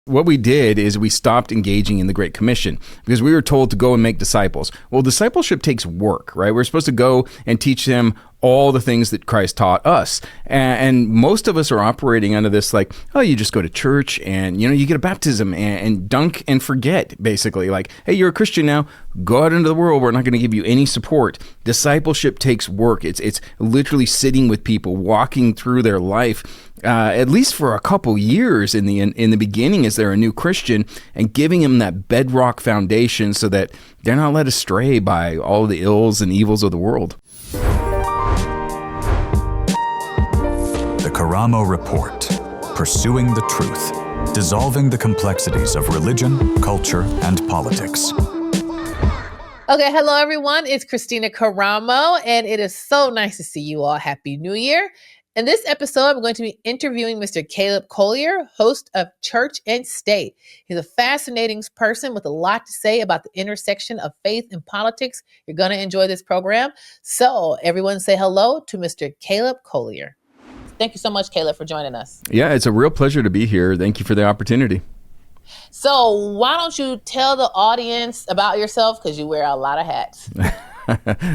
what we did is we stopped engaging in the Great Commission because we were told to go and make disciples. Well, discipleship takes work, right? We're supposed to go and teach them all the things that Christ taught us. And most of us are operating under this like, oh, you just go to church and, you get a baptism and dunk and forget, basically. Like, hey, you're a Christian now. Go out into the world. We're not going to give you any support. Discipleship takes work. It's literally sitting with people, walking through their life, at least for a couple years in the beginning as they're a new Christian, and giving them that bedrock foundation so that they're not led astray by all the ills and evils of the world. The Karamo Report, pursuing the truth, dissolving the complexities of religion, culture, and politics. Okay, hello everyone. It's Christina Karamo, and it is so nice to see you all. Happy New Year. In this episode, I'm going to be interviewing Mr. Caleb Collier, host of Church and State. He's a fascinating person with a lot to say about the intersection of faith and politics. You're going to enjoy this program. So everyone say hello to Mr. Caleb Collier. Thank you so much, Caleb, for joining us. Yeah, it's a real pleasure to be here. Thank you for the opportunity. So why don't you tell the audience about yourself, because you wear a lot of hats.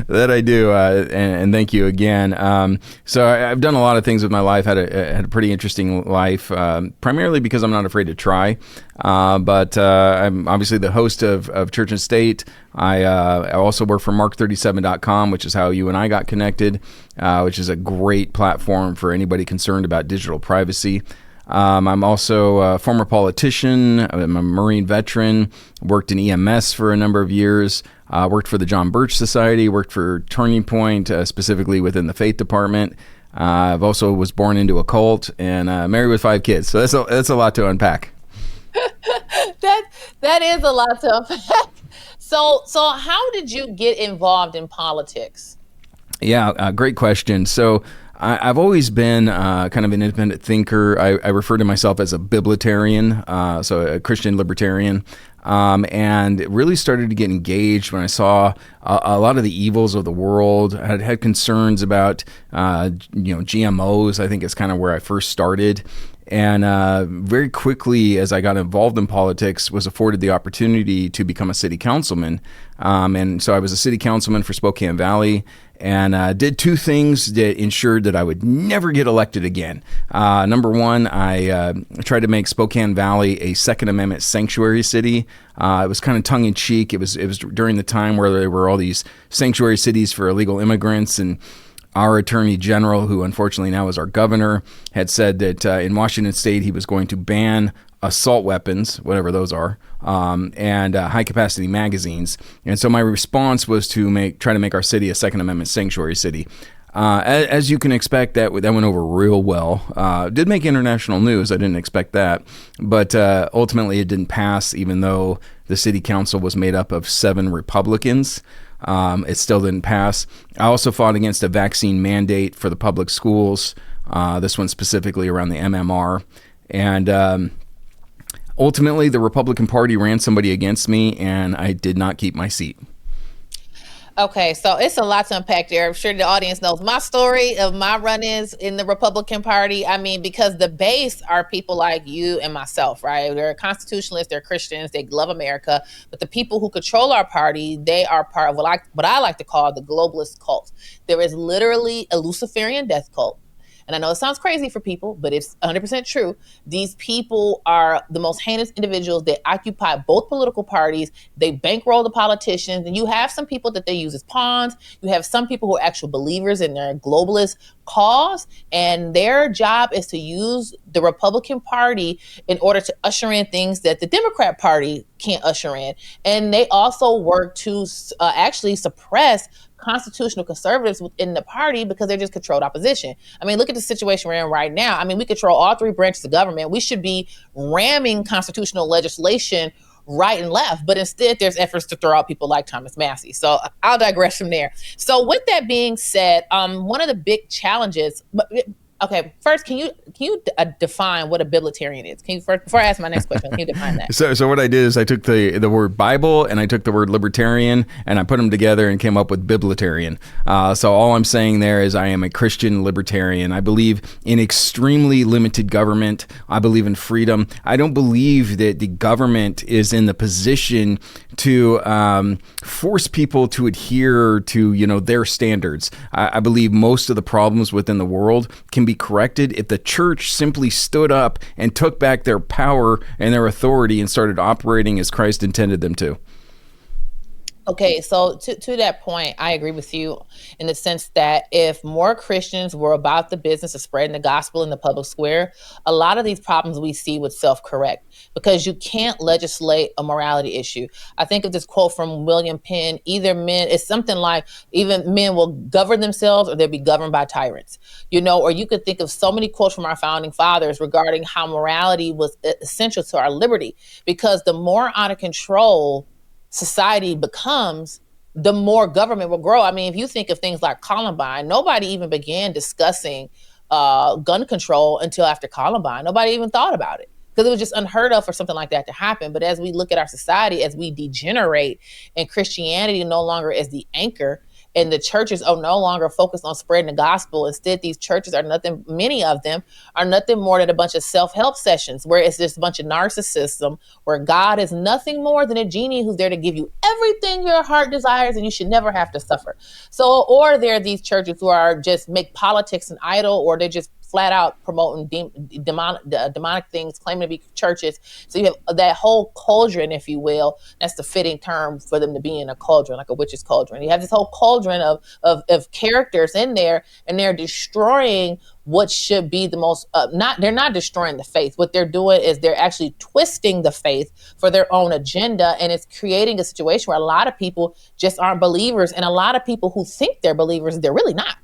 That I do, and thank you again. So I've done a lot of things with my life, had a pretty interesting life, primarily because I'm not afraid to try. But I'm obviously the host of Church and State. I also work for Mark37.com, which is how you and I got connected, which is a great platform for anybody concerned about digital privacy. I'm also a former politician. I'm a Marine veteran, worked in EMS for a number of years, worked for the John Birch Society, worked for Turning Point, specifically within the faith department. I've also was born into a cult and married with 5 kids. So that's a lot to unpack. That is a lot to unpack. So how did you get involved in politics? Yeah, great question. So I've always been kind of an independent thinker. I refer to myself as a biblitarian, so a Christian libertarian, and really started to get engaged when I saw a lot of the evils of the world. I had concerns about, GMOs. I think is kind of where I first started. And very quickly, as I got involved in politics, was afforded the opportunity to become a city councilman. And so I was a city councilman for Spokane Valley, and did 2 things that ensured that I would never get elected again. Number one, I tried to make Spokane Valley a Second Amendment sanctuary city. It was kind of tongue-in-cheek. It was during the time where there were all these sanctuary cities for illegal immigrants, and our attorney general, who unfortunately now is our governor, had said that in Washington State he was going to ban assault weapons, whatever those are, and high-capacity magazines. And so my response was to try to make our city a Second Amendment sanctuary city. As you can expect, that went over real well. Did make international news. I didn't expect that. But ultimately it didn't pass, even though the city council was made up of 7 Republicans. It still didn't pass. I also fought against a vaccine mandate for the public schools, this one specifically around the MMR. And ultimately, the Republican Party ran somebody against me, and I did not keep my seat. Okay, so it's a lot to unpack there. I'm sure the audience knows my story of my run-ins in the Republican Party. I mean, because the base are people like you and myself, right? They're constitutionalists, they're Christians, they love America. But the people who control our party, they are part of what I like to call the globalist-cult. There is literally a Luciferian death cult. And I know it sounds crazy for people, but it's 100% true. These people are the most heinous individuals. They occupy both political parties. They bankroll the politicians. And you have some people that they use as pawns. You have some people who are actual believers in their globalist cause. And their job is to use the Republican Party in order to usher in things that the Democrat Party can't usher in. And they also work to actually suppress constitutional conservatives within the party because they're just controlled opposition. I mean, look at the situation we're in right now. I mean, we control all 3 branches of government. We should be ramming constitutional legislation right and left, but instead there's efforts to throw out people like Thomas Massie. So I'll digress from there. So with that being said, one of the big challenges, Okay, first, can you define what a biblitarian is? Can you first, before I ask my next question, can you define that? So what I did is I took the word Bible and I took the word libertarian and I put them together and came up with biblitarian. So all I'm saying there is I am a Christian libertarian. I believe in extremely limited government. I believe in freedom. I don't believe that the government is in the position to force people to adhere to their standards. I believe most of the problems within the world can be corrected if the church simply stood up and took back their power and their authority and started operating as Christ intended them to. Okay, so to that point, I agree with you in the sense that if more Christians were about the business of spreading the gospel in the public square, a lot of these problems we see would self-correct because you can't legislate a morality issue. I think of this quote from William Penn, it's something like even men will govern themselves or they'll be governed by tyrants, or you could think of so many quotes from our founding fathers regarding how morality was essential to our liberty, because the more out of control society becomes, the more government will grow. I mean, if you think of things like Columbine, nobody even began discussing gun control until after Columbine. Nobody even thought about it because it was just unheard of for something like that to happen. But as we look at our society, as we degenerate and Christianity no longer is the anchor, and the churches are no longer focused on spreading the gospel. Instead, these churches many of them are nothing more than a bunch of self-help sessions where it's just a bunch of narcissism, where God is nothing more than a genie who's there to give you everything your heart desires and you should never have to suffer. So, or there are these churches who are just make politics an idol, or they're just flat out promoting demonic things, claiming to be churches. So you have that whole cauldron, if you will. That's the fitting term for them to be in a cauldron, like a witch's cauldron. You have this whole cauldron of characters in there, and they're destroying what should be the most, they're not destroying the faith. What they're doing is they're actually twisting the faith for their own agenda. And it's creating a situation where a lot of people just aren't believers. And a lot of people who think they're believers, they're really not.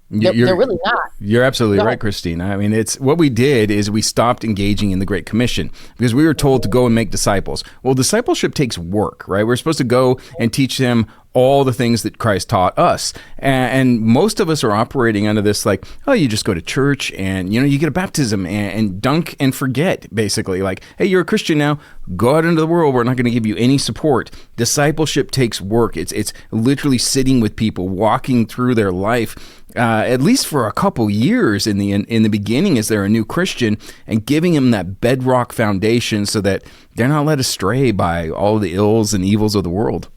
They're really not. You're absolutely right, Christina. I mean, it's what we did is we stopped engaging in the Great Commission because we were told to go and make disciples. Well, discipleship takes work, right? We're supposed to go and teach them all the things that Christ taught us. And most of us are operating under this like, oh, you just go to church and, you get a baptism and dunk and forget, basically. Like, hey, you're a Christian now. Go out into the world. We're not going to give you any support. Discipleship takes work. It's literally sitting with people, walking through their life, at least for a couple years in the beginning as they're a new Christian, and giving them that bedrock foundation so that they're not led astray by all the ills and evils of the world.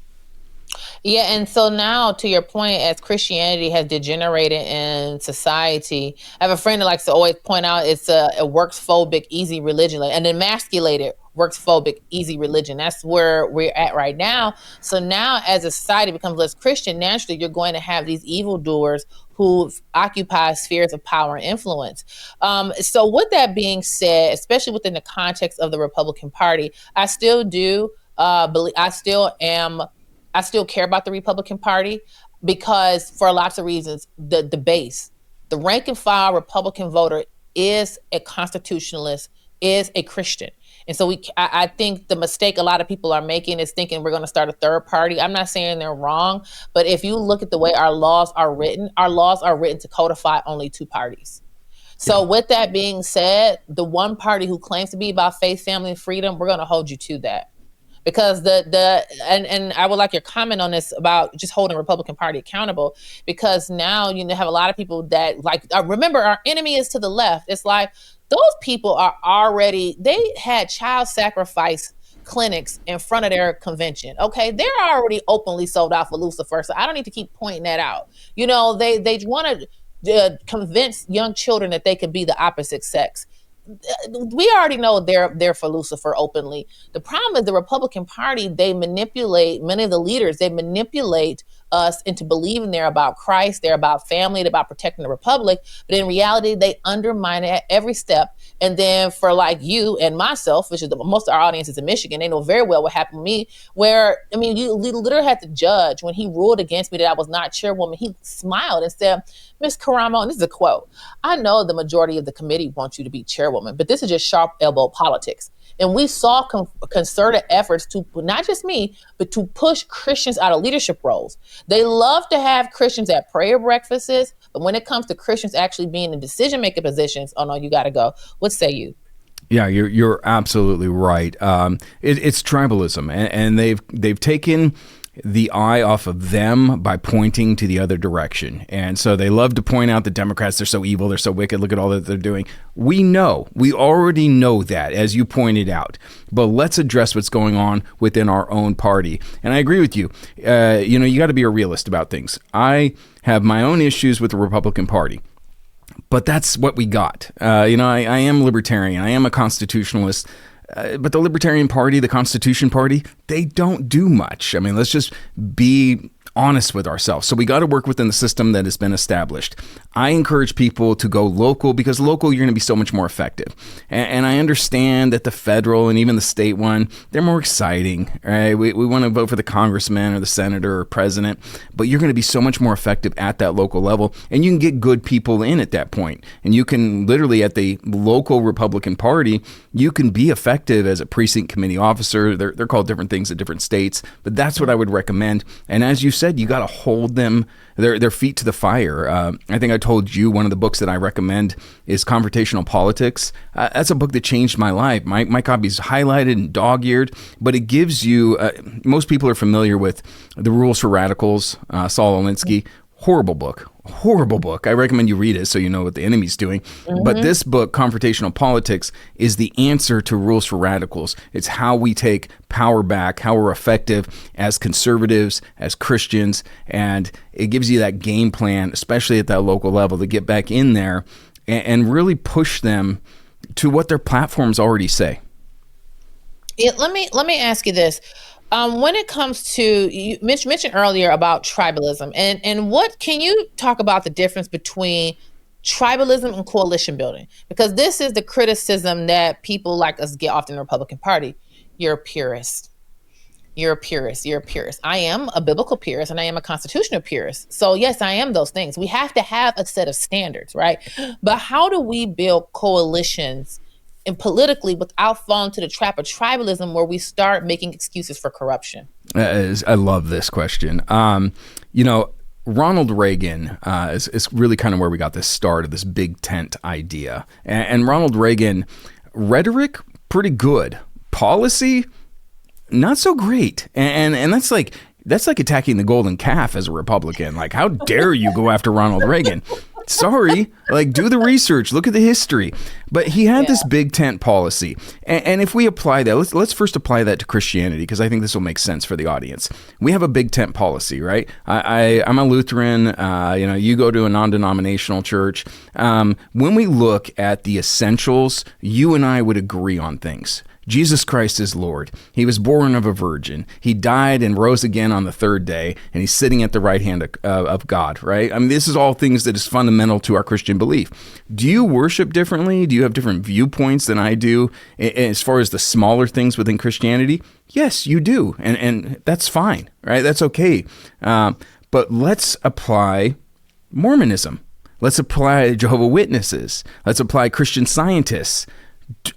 Yeah, and so now, to your point, as Christianity has degenerated in society, I have a friend that likes to always point out it's a works-phobic, easy religion, like an emasculated works-phobic, easy religion. That's where we're at right now. So now, as a society becomes less Christian, naturally, you're going to have these evildoers who occupy spheres of power and influence. So with that being said, especially within the context of the Republican Party, I still do believe, I still care about the Republican Party because for lots of reasons, the base, the rank and file Republican voter is a constitutionalist, is a Christian. And so I think the mistake a lot of people are making is thinking we're going to start a third party. I'm not saying they're wrong, but if you look at the way our laws are written to codify only two parties. So with that being said, the one party who claims to be about faith, family, and freedom, we're going to hold you to that. Because and I would like your comment on this about just holding the Republican Party accountable, because now you have a lot of people that remember our enemy is to the left. It's like those people are they had child sacrifice clinics in front of their convention. Okay, they're already openly sold out for Lucifer, so I don't need to keep pointing that out. They want to convince young children that they could be the opposite sex. We already know they're for Lucifer openly. The problem is the Republican Party, they manipulate many of the leaders. They manipulate us into believing they're about Christ, they're about family, they're about protecting the republic. But in reality, they undermine it at every step. And then for like you and myself, which is most of our audience is in Michigan, they know very well what happened to me, where, you literally had to judge when he ruled against me that I was not chairwoman. He smiled and said, Ms. Karamo, and this is a quote, "I know the majority of the committee wants you to be chairwoman, but this is just sharp elbow politics." And we saw concerted efforts to, not just me, but to push Christians out of leadership roles. They love to have Christians at prayer breakfasts, But when it comes to Christians actually being in decision-making positions, oh no, you got to go. What say you? Yeah, you're absolutely right. It's tribalism, and they've taken the eye off of them by pointing to the other direction. And so they love to point out the Democrats, they're so evil, they're so wicked, look at all that they're doing. We already know that, as you pointed out. But let's address what's going on within our own party. And I agree with you. You got to be a realist about things. I have my own issues with the Republican Party. But that's what we got. I am libertarian. I am a constitutionalist. But the Libertarian Party, the Constitution Party, they don't do much. I mean, let's just be honest with ourselves. So we got to work within the system that has been established. I encourage people to go local because local, you're going to be so much more effective. And I understand that the federal and even the state one, they're more exciting, right? We want to vote for the congressman or the senator or president, but you're going to be so much more effective at that local level. And you can get good people in at that point. And you can literally at the local Republican Party, you can be effective as a precinct committee officer. They're called different things at different states, but that's what I would recommend. And as you said, you got to hold them, their feet to the fire. I think I told you one of the books that I recommend is Confrontational Politics. That's a book that changed my life. My copy's highlighted and dog-eared, but it gives you, most people are familiar with The Rules for Radicals, Saul Alinsky. Horrible book. I recommend you read it so you know what the enemy's doing. Mm-hmm. But this book, Confrontational Politics, is the answer to Rules for Radicals. It's how we take power back, how we're effective as conservatives, as Christians, and it gives you that game plan, especially at that local level, to get back in there and really push them to what their platforms already say. Yeah, let me ask you this. When it comes to, you mentioned earlier about tribalism, and what can you talk about the difference between tribalism and coalition building? Because this is the criticism that people like us get often in the Republican Party. You're a purist. I am a biblical purist and I am a constitutional purist. So yes, I am those things. We have to have a set of standards, right? But how do we build coalitions and politically without falling to the trap of tribalism where we start making excuses for corruption? I love this question. Ronald Reagan is really kind of where we got this start of this big tent idea. And Ronald Reagan, rhetoric, pretty good. Policy, not so great. And that's like attacking the golden calf as a Republican. Like, how dare you go after Ronald Reagan? Sorry, do the research, look at the history. But he had this big tent policy. And if we apply that, let's first apply that to Christianity, because I think this will make sense for the audience. We have a big tent policy, right? I'm a Lutheran, you go to a non-denominational church. When we look at the essentials, you and I would agree on things. Jesus Christ is Lord. He was born of a virgin. He died and rose again on the third day, and he's sitting at the right hand of God, right? I mean, this is all things that is fundamental to our Christian belief. Do you worship differently? Do you have different viewpoints than I do as far as the smaller things within Christianity? Yes, you do, and that's fine, right? That's okay. But let's apply Mormonism. Let's apply Jehovah's Witnesses. Let's apply Christian Scientists.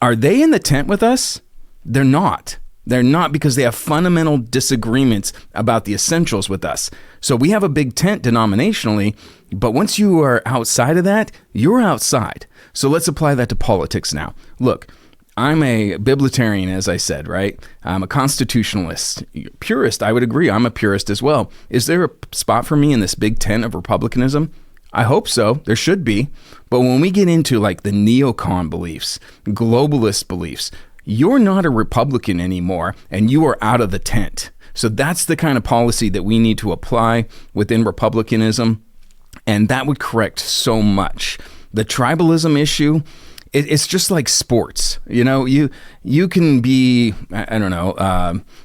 Are they in the tent with us? They're not. They're not, because they have fundamental disagreements about the essentials with us. So we have a big tent denominationally, but once you are outside of that, you're outside. So let's apply that to politics now. Look, I'm a biblitarian, as I said, right? I'm a constitutionalist. Purist, I would agree. I'm a purist as well. Is there a spot for me in this big tent of republicanism? I hope so. There should be. But when we get into the neocon beliefs, globalist beliefs, you're not a Republican anymore and you are out of the tent. So that's the kind of policy that we need to apply within republicanism. And that would correct so much. The tribalism issue, it's just like sports. You can be,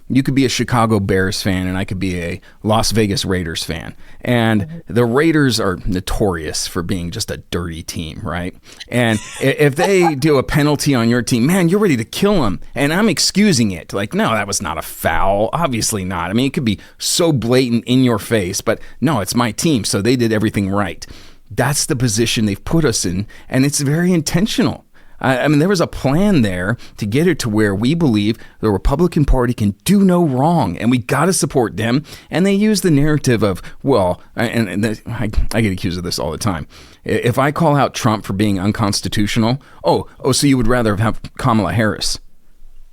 you could be a Chicago Bears fan and I could be a Las Vegas Raiders fan. And the Raiders are notorious for being just a dirty team, right? And if they do a penalty on your team, man, you're ready to kill them. And I'm excusing it. No, that was not a foul. Obviously not. I mean, it could be so blatant in your face, but no, it's my team. So they did everything right. That's the position they've put us in, and it's very intentional. I mean, there was a plan there to get it to where we believe the Republican Party can do no wrong, and we got to support them. And they use the narrative of, well, I get accused of this all the time. If I call out Trump for being unconstitutional, so you would rather have Kamala Harris?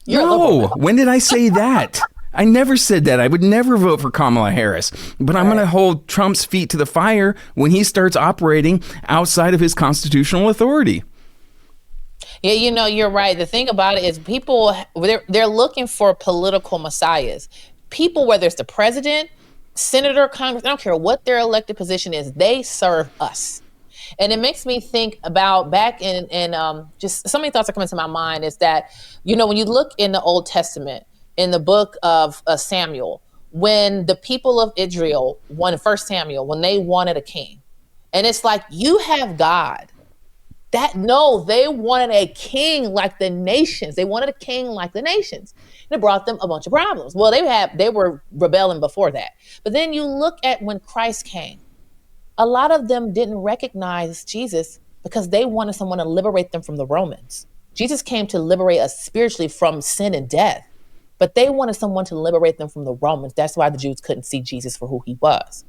No, when did I say that? I never said that. I would never vote for Kamala Harris, but I'm going to hold Trump's feet to the fire when he starts operating outside of his constitutional authority. Yeah, you're right. The thing about it is people, they're looking for political messiahs. People, whether it's the president, senator, Congress, I don't care what their elected position is, they serve us. And it makes me think about back in just so many thoughts are coming to my mind is that, when you look in the Old Testament, in the book of Samuel, when the people of Israel, First Samuel, when they wanted a king, and it's like, you have God. They wanted a king like the nations. They wanted a king like the nations. And it brought them a bunch of problems. Well, they were rebelling before that. But then you look at when Christ came, a lot of them didn't recognize Jesus because they wanted someone to liberate them from the Romans. Jesus came to liberate us spiritually from sin and death, but they wanted someone to liberate them from the Romans. That's why the Jews couldn't see Jesus for who he was.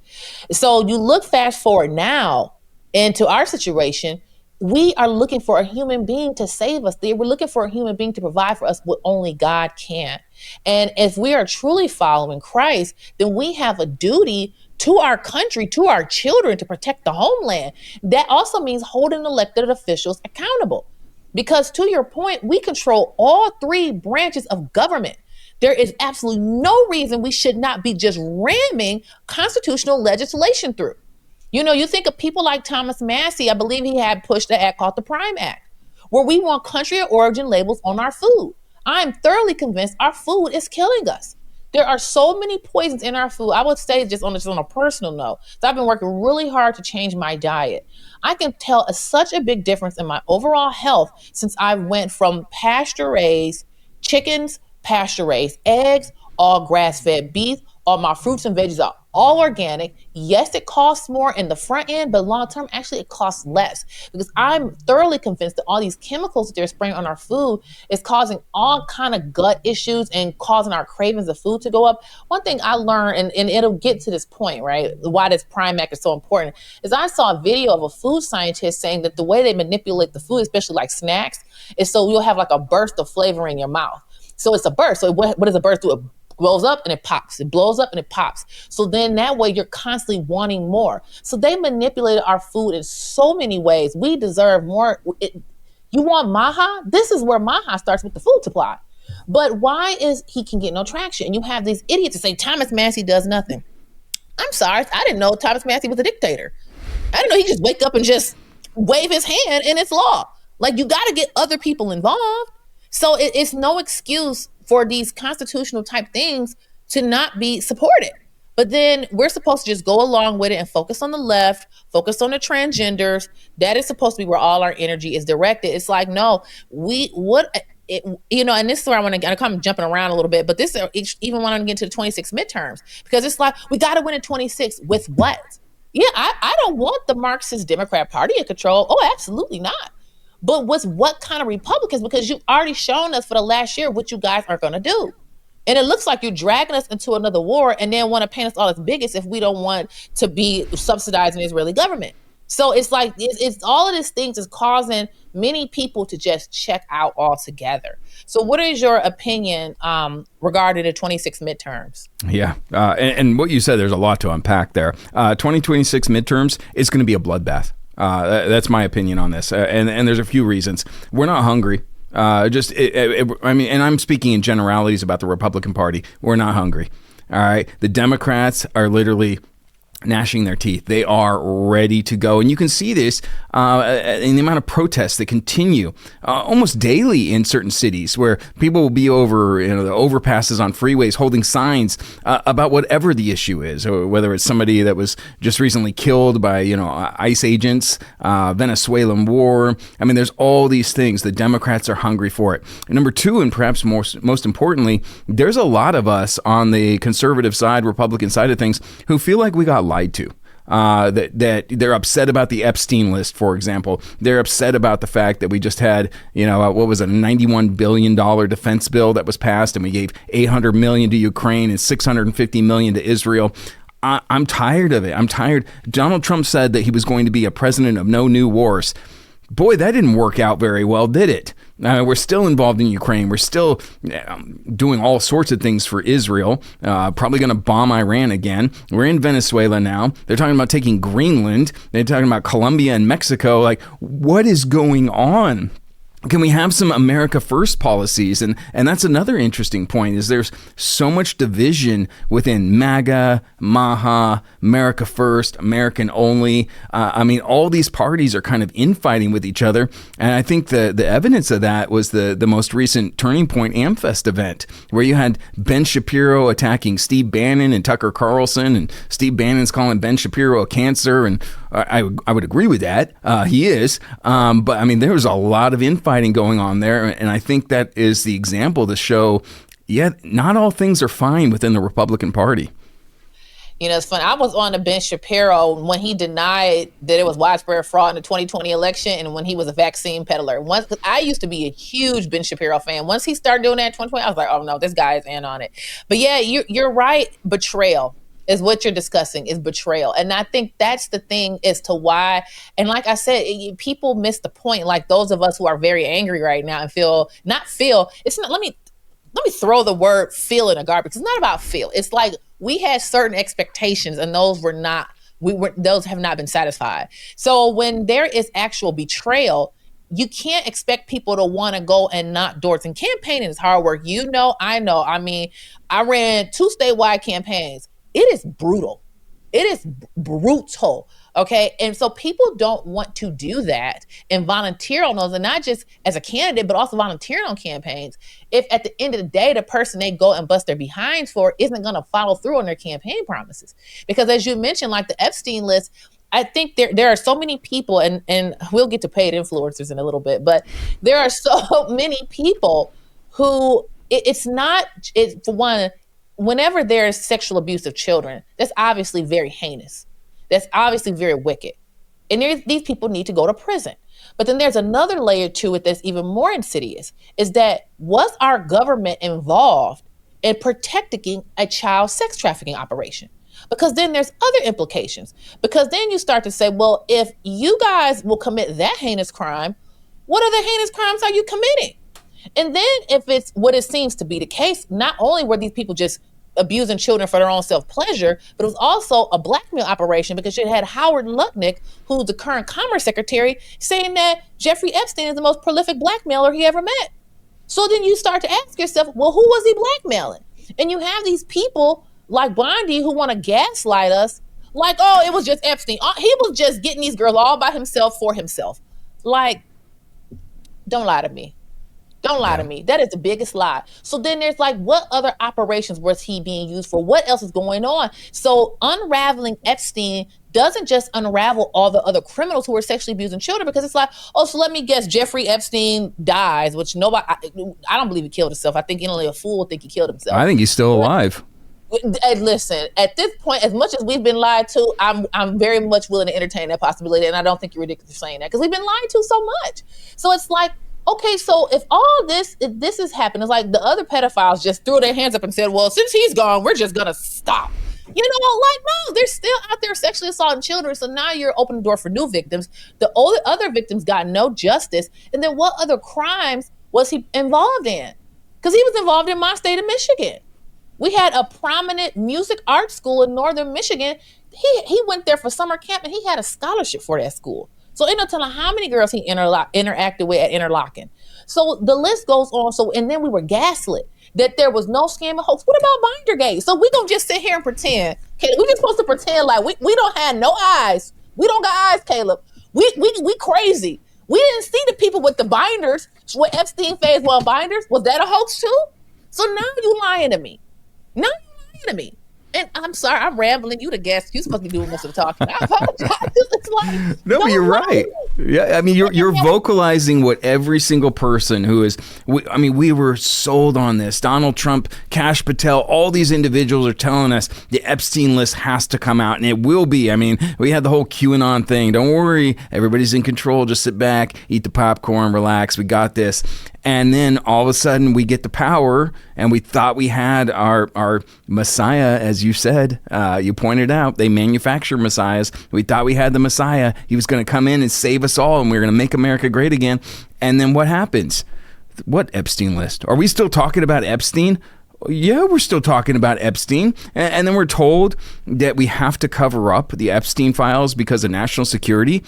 So you look fast forward now into our situation. We are looking for a human being to save us. We're looking for a human being to provide for us what only God can. And if we are truly following Christ, then we have a duty to our country, to our children, to protect the homeland. That also means holding elected officials accountable. Because to your point, we control all three branches of government. There is absolutely no reason we should not be just ramming constitutional legislation through. You think of people like Thomas Massey. I believe he had pushed the act called the Prime Act, where we want country of origin labels on our food. I'm thoroughly convinced our food is killing us. There are so many poisons in our food. I would say just on a personal note, so I've been working really hard to change my diet. I can tell such a big difference in my overall health since I went from pasture-raised chickens, pasture-raised eggs, all grass-fed beef, all my fruits and veggies are all organic. Yes, it costs more in the front end, but long term, actually, it costs less because I'm thoroughly convinced that all these chemicals that they're spraying on our food is causing all kind of gut issues and causing our cravings of food to go up. One thing I learned, and it'll get to this point, right, why this Prime Act is so important, is I saw a video of a food scientist saying that the way they manipulate the food, especially like snacks, is so you'll have like a burst of flavor in your mouth. So it's a burst. So what does a burst do? It blows up and it pops. It blows up and it pops. So then that way you're constantly wanting more. So they manipulated our food in so many ways. We deserve more. You want maha? This is where maha starts with the food supply. But why is he can get no traction? And you have these idiots that say Thomas Massey does nothing. I'm sorry. I didn't know Thomas Massey was a dictator. I didn't know he just wake up and just wave his hand and it's law. Like, you got to get other people involved. So it's no excuse for these constitutional type things to not be supported. But then we're supposed to just go along with it and focus on the left, focus on the transgenders. That is supposed to be where all our energy is directed. It's like, no, and this is where I'm kind of jumping around a little bit, but this even when I get to the 26 midterms, because it's like, we got to win in 26 with what? Yeah, I don't want the Marxist Democrat Party in control. Oh, absolutely not. But what kind of Republicans? Because you've already shown us for the last year what you guys are going to do. And it looks like you're dragging us into another war and then want to paint us all as bigots if we don't want to be subsidizing the Israeli government. So it's like, it's all of these things is causing many people to just check out altogether. So what is your opinion regarding the 26 midterms? Yeah. And what you said, there's a lot to unpack there. 2026 midterms is going to be a bloodbath. That's my opinion on this. And there's a few reasons. We're not hungry. And I'm speaking in generalities about the Republican Party. We're not hungry. All right. The Democrats are literally gnashing their teeth. They are ready to go. And you can see this in the amount of protests that continue almost daily in certain cities where people will be over the overpasses on freeways holding signs about whatever the issue is, or whether it's somebody that was just recently killed by, ICE agents, Venezuelan war. I mean, there's all these things. The Democrats are hungry for it. And number two, and perhaps most importantly, there's a lot of us on the conservative side, Republican side of things, who feel like we got lied to. that they're upset about the Epstein list, for example. They're upset about the fact that we just had, what was it, a $91 billion defense bill that was passed, and we gave $800 million to Ukraine and $650 million to Israel. I'm tired of it. I'm tired. Donald Trump said that he was going to be a president of no new wars. Boy, that didn't work out very well, did it? We're still involved in Ukraine. We're still doing all sorts of things for Israel, probably going to bomb Iran again. We're in Venezuela now. They're talking about taking Greenland. They're talking about Colombia and Mexico. Like, what is going on? Can we have some America First policies? And that's another interesting point, is there's so much division within MAGA, MAHA, America First, American Only. All these parties are kind of infighting with each other. And I think the evidence of that was the most recent Turning Point AmFest event, where you had Ben Shapiro attacking Steve Bannon and Tucker Carlson, and Steve Bannon's calling Ben Shapiro a cancer. And I would agree with that. He is. But there was a lot of infighting going on there, and I think that is the example to show, not all things are fine within the Republican Party. It's funny. I was on to Ben Shapiro when he denied that it was widespread fraud in the 2020 election, and when he was a vaccine peddler. I used to be a huge Ben Shapiro fan. Once he started doing that in 2020, I was like, oh no, this guy is in on it. But yeah, you're right. Betrayal is what you're discussing, is betrayal. And I think that's the thing as to why, and like I said, people miss the point. Like those of us who are very angry right now and it's not, let me throw the word feel in a garbage. It's not about feel. It's like we had certain expectations, and those have not been satisfied. So when there is actual betrayal, you can't expect people to want to go and knock doors. And campaigning is hard work. I know. I ran 2 statewide campaigns. It is brutal. It is brutal. Okay. And so people don't want to do that and volunteer on those, and not just as a candidate, but also volunteering on campaigns. If at the end of the day, the person they go and bust their behinds for isn't going to follow through on their campaign promises. Because as you mentioned, like the Epstein list, I think there are so many people, and we'll get to paid influencers in a little bit, but there are so many people who for one, whenever there is sexual abuse of children, that's obviously very heinous. That's obviously very wicked. And these people need to go to prison. But then there's another layer to it that's even more insidious, is that was our government involved in protecting a child sex trafficking operation? Because then there's other implications. Because then you start to say, well, if you guys will commit that heinous crime, what other heinous crimes are you committing? And then if it's what it seems to be the case, not only were these people just abusing children for their own self-pleasure, but it was also a blackmail operation, because you had Howard Lutnick, who's the current Commerce Secretary, saying that Jeffrey Epstein is the most prolific blackmailer he ever met. So then you start to ask yourself, well, who was he blackmailing? And you have these people like Bondi who want to gaslight us, like, oh, it was just Epstein. He was just getting these girls all by himself for himself. Like, don't lie to me. Don't lie to me. That is the biggest lie. So then there's like, what other operations was he being used for? What else is going on? So unraveling Epstein doesn't just unravel all the other criminals who are sexually abusing children, because it's like, oh, so let me guess, Jeffrey Epstein dies, which nobody, I don't believe he killed himself. I think only a fool would think he killed himself. I think he's still alive. And listen, at this point, as much as we've been lied to, I'm very much willing to entertain that possibility. And I don't think you're ridiculous for saying that, because we've been lied to so much. So it's like, okay, so if this is happening, it's like the other pedophiles just threw their hands up and said, well, since he's gone, we're just going to stop. No, they're still out there sexually assaulting children. So now you're opening the door for new victims. The other victims got no justice. And then what other crimes was he involved in? Because he was involved in my state of Michigan. We had a prominent music art school in northern Michigan. He went there for summer camp, and he had a scholarship for that school. So ain't no telling how many girls he interacted with at Interlochen. So the list goes on. So, and then we were gaslit that there was no scam and hoax. What about Bindergate? So we don't just sit here and pretend. Caleb, we just supposed to pretend like we don't have no eyes. We don't got eyes, Caleb. We crazy. We didn't see the people with the binders. What Epstein phase one binders, was that a hoax too? So now you lying to me. And I'm sorry, I'm rambling. You the guest. You're supposed to be doing most of the talking. I apologize. It's like, no, you're right. Yeah, I mean, you're vocalizing what every single person who is. We were sold on this. Donald Trump, Kash Patel, all these individuals are telling us the Epstein list has to come out, and it will be. I mean, we had the whole QAnon thing. Don't worry, everybody's in control. Just sit back, eat the popcorn, relax. We got this. And then all of a sudden we get the power, and we thought we had our Messiah, as you said. You pointed out they manufacture messiahs. We thought we had the Messiah. He was going to come in and save us all, and we were going to make America great again. And then what happens? What Epstein list? Are we still talking about Epstein? Yeah, we're still talking about Epstein. And then we're told that we have to cover up the Epstein files because of national security.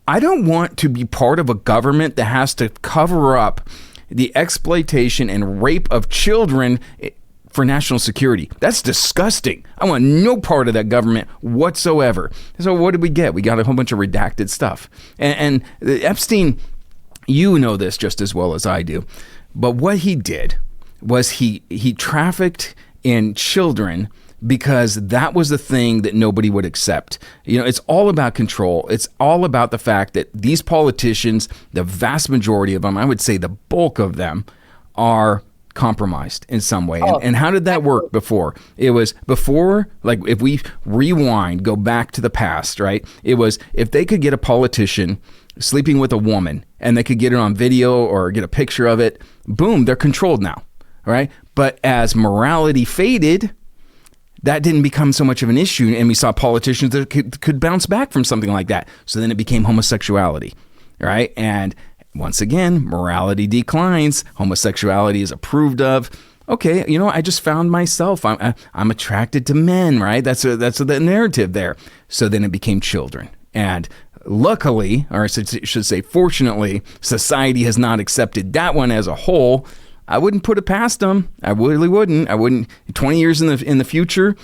I don't want to be part of a government that has to cover up the exploitation and rape of children for national security. That's disgusting. I want no part of that government whatsoever. So what did we get? We got a whole bunch of redacted stuff. And Epstein, you know this just as well as I do, but what he did was he trafficked in children because that was the thing that nobody would accept. You know, it's all about control. It's all about the fact that these politicians, the vast majority of them, I would say the bulk of them, are compromised in some way. And how did that work before? It was before, like if we rewind, go back to the past, right? It was if they could get a politician sleeping with a woman and they could get it on video or get a picture of it, boom, they're controlled now, right? But as morality faded, that didn't become so much of an issue, and we saw politicians that could bounce back from something like that. So then it became homosexuality, right? And once again, morality declines. Homosexuality is approved of. Okay, you know, I just found myself. I'm attracted to men, right? That's the narrative there. So then it became children. And luckily, or I should say fortunately, society has not accepted that one as a whole. I wouldn't put it past them. I really wouldn't. 20 years in the future,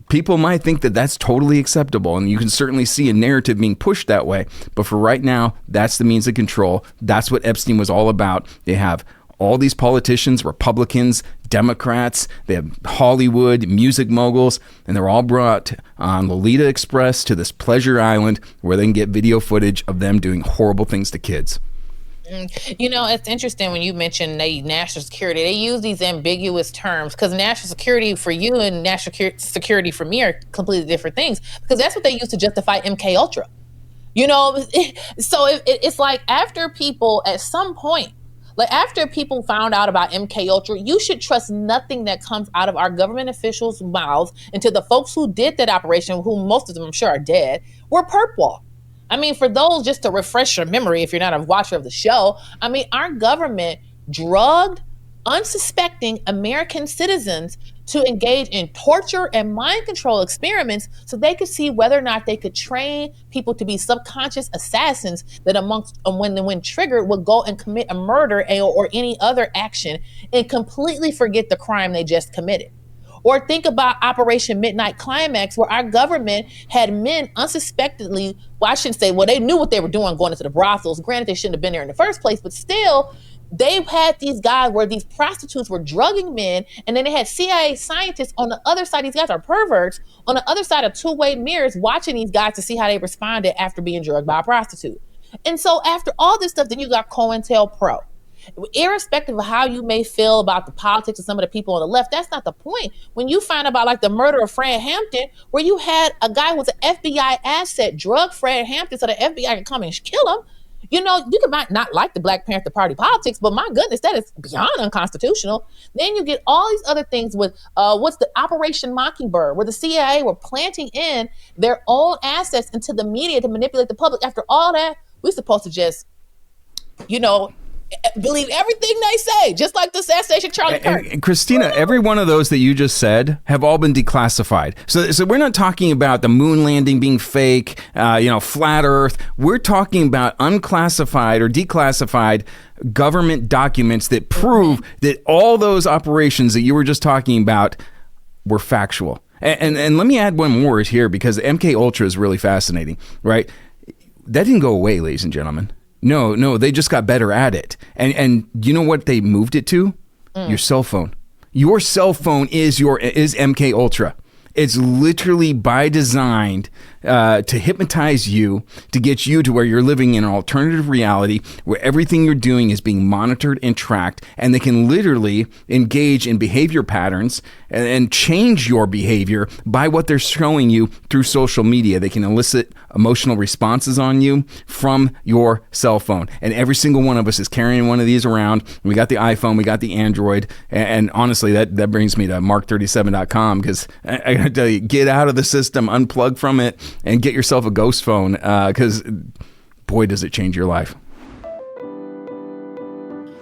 people might think that that's totally acceptable. And you can certainly see a narrative being pushed that way. But for right now, that's the means of control. That's what Epstein was all about. They have all these politicians, Republicans, Democrats, they have Hollywood, music moguls, and they're all brought on Lolita Express to this pleasure island where they can get video footage of them doing horrible things to kids. You know, it's interesting when you mention national security. They use these ambiguous terms because national security for you and national security for me are completely different things, because that's what they use to justify MK Ultra. You know, so it's like after people at some point, like after people found out about MK Ultra, you should trust nothing that comes out of our government officials' mouths until the folks who did that operation, who most of them I'm sure are dead, were perp walked. I mean, for those, just to refresh your memory, if you're not a watcher of the show, I mean, our government drugged unsuspecting American citizens to engage in torture and mind control experiments so they could see whether or not they could train people to be subconscious assassins that when triggered would go and commit a murder or any other action and completely forget the crime they just committed. Or think about Operation Midnight Climax, where our government had men unsuspectedly, well, I shouldn't say, well, they knew what they were doing going into the brothels. Granted, they shouldn't have been there in the first place, but still, they had these guys where these prostitutes were drugging men, and then they had CIA scientists on the other side. These guys are perverts on the other side of two-way mirrors watching these guys to see how they responded after being drugged by a prostitute. And so after all this stuff, then you got COINTELPRO. Irrespective of how you may feel about the politics of some of the people on the left, that's not the point. When you find about like the murder of Fred Hampton, where you had a guy who was an FBI asset drug Fred Hampton so the FBI could come and kill him, you know, you might not like the Black Panther Party politics, but my goodness, that is beyond unconstitutional. Then you get all these other things with what's the Operation Mockingbird, where the CIA were planting in their own assets into the media to manipulate the public. After all that, we're supposed to just, you know, believe everything they say, just like the assassination of Charlie Kirk. And Christina, every one of those that you just said have all been declassified. So we're not talking about the moon landing being fake, flat Earth. We're talking about unclassified or declassified government documents that prove that all those operations that you were just talking about were factual. And let me add one more here, because MK Ultra is really fascinating, right? That didn't go away, ladies and gentlemen. No, they just got better at it. And you know what they moved it to? Your cell phone. Your cell phone is MK Ultra. It's literally by design to hypnotize you, to get you to where you're living in an alternative reality where everything you're doing is being monitored and tracked, and they can literally engage in behavior patterns and change your behavior by what they're showing you through social media. They can elicit emotional responses on you from your cell phone. And every single one of us is carrying one of these around. We got the iPhone, we got the Android, and honestly, that brings me to mark37.com, because I gotta tell you, get out of the system, unplug from it, and get yourself a ghost phone, because boy, does it change your life.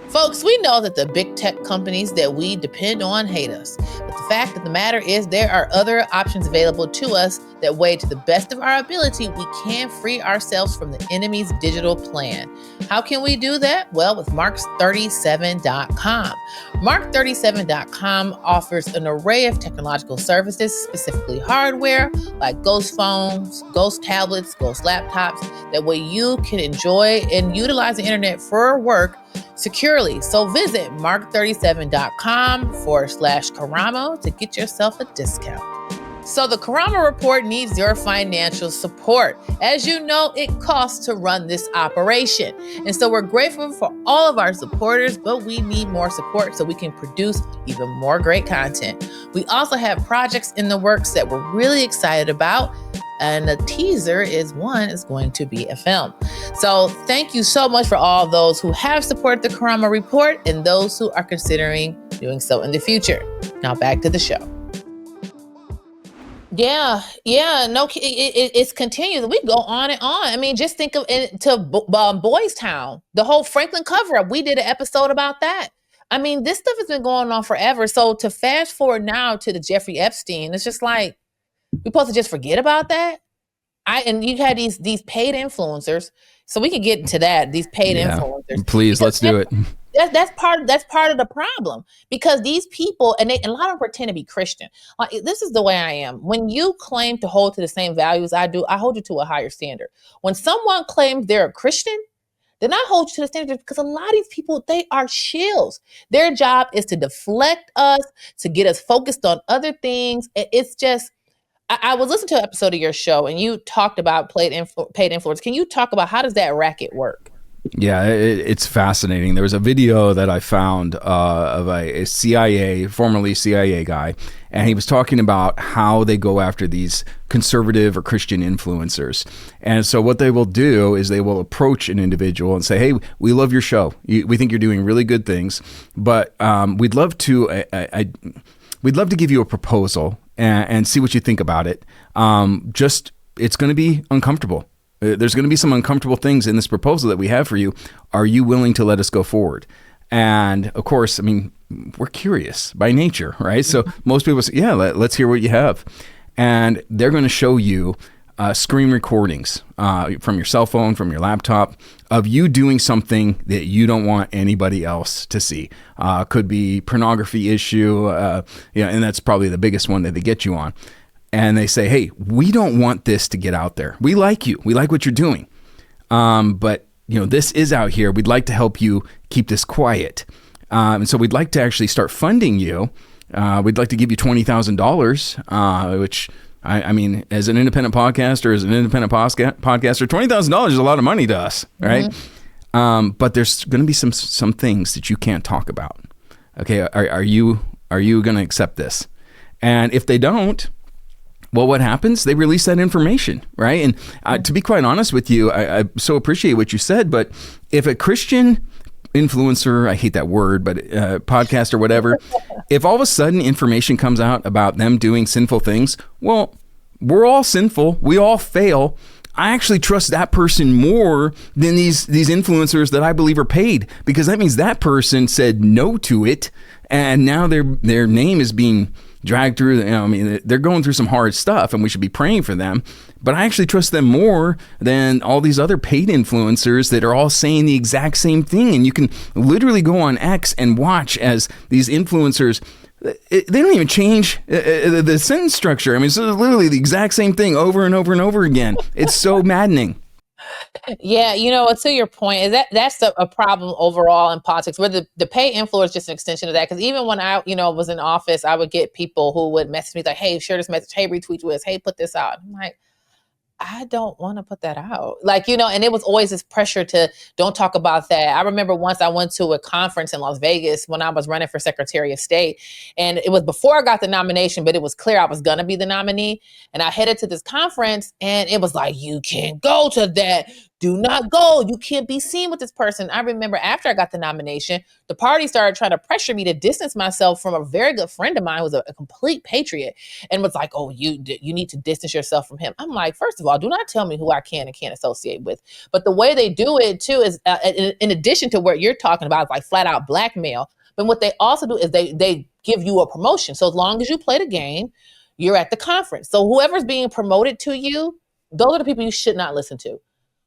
Folks, we know that the big tech companies that we depend on hate us. But the fact of the matter is there are other options available to us that way, to the best of our ability, we can free ourselves from the enemy's digital plan. How can we do that? Well, with Mark37.com. Mark37.com offers an array of technological services, specifically hardware, like ghost phones, ghost tablets, ghost laptops. That way you can enjoy and utilize the internet for work securely. So visit mark37.com/Karamo to get yourself a discount. So the Karamo Report needs your financial support. As you know, it costs to run this operation. And so we're grateful for all of our supporters, but we need more support so we can produce even more great content. We also have projects in the works that we're really excited about. And the teaser is going to be a film. So thank you so much for all those who have supported the Karamo Report and those who are considering doing so in the future. Now back to the show. It's continuous. We go on and on. I mean, just think of it to Boys Town, the whole Franklin cover-up. We did an episode about that. I mean, this stuff has been going on forever. So to fast forward now to the Jeffrey Epstein, it's just like, we're supposed to just forget about that? And you had these paid influencers, so we could get into that. These paid influencers. Please, let's do it. That's part of the problem, because these people, and a lot of them pretend to be Christian. Like, this is the way I am. When you claim to hold to the same values I do, I hold you to a higher standard. When someone claims they're a Christian, then I hold you to the standard, because a lot of these people, they are shills. Their job is to deflect us, to get us focused on other things. It's just, I was listening to an episode of your show, and you talked about paid influence. Can you talk about how does that racket work? Yeah, it's fascinating. There was a video that I found of a formerly CIA guy, and he was talking about how they go after these conservative or Christian influencers. And so what they will do is they will approach an individual and say, hey, we love your show. We think you're doing really good things, but we'd love to give you a proposal and see what you think about it. It's going to be uncomfortable. There's going to be some uncomfortable things in this proposal that we have for you. Are you willing to let us go forward? And of course, I mean, we're curious by nature, right? So most people say, yeah, let's hear what you have. And they're going to show you screen recordings from your cell phone, from your laptop, of you doing something that you don't want anybody else to see. Could be pornography issue, and that's probably the biggest one that they get you on. And they say, hey, we don't want this to get out there. We like you. We like what you're doing. But this is out here. We'd like to help you keep this quiet. And so we'd like to actually start funding you. We'd like to give you $20,000, which I mean, as an independent podcaster, $20,000 is a lot of money to us, right? Mm-hmm. But there's going to be some things that you can't talk about. Okay, are you going to accept this? And if they don't, well, what happens? They release that information, right? And to be quite honest with you, I so appreciate what you said, but if a Christian influencer, I hate that word, but podcast or whatever, if all of a sudden information comes out about them doing sinful things, well, we're all sinful. We all fail. I actually trust that person more than these influencers that I believe are paid, because that means that person said no to it, and now their name is being dragged through. I mean, they're going through some hard stuff, and we should be praying for them. But I actually trust them more than all these other paid influencers that are all saying the exact same thing. And you can literally go on X and watch as these influencers, they don't even change the sentence structure. I mean, it's literally the exact same thing over and over and over again. It's so maddening. Yeah, to your point, is that's a problem overall in politics, where the pay influence is just an extension of that. Because even when I, was in office, I would get people who would message me like, hey, share this message, hey, retweet this, hey, put this out. I'm like, I don't want to put that out. Like, and it was always this pressure to don't talk about that. I remember once I went to a conference in Las Vegas when I was running for Secretary of State. And it was before I got the nomination, but it was clear I was going to be the nominee. And I headed to this conference and it was like, you can't go to that. Do not go. You can't be seen with this person. I remember after I got the nomination, the party started trying to pressure me to distance myself from a very good friend of mine who was a complete patriot and was like, oh, you need to distance yourself from him. I'm like, first of all, do not tell me who I can and can't associate with. But the way they do it too is in addition to what you're talking about, like flat out blackmail. But what they also do is they give you a promotion. So as long as you play the game, you're at the conference. So whoever's being promoted to you, those are the people you should not listen to.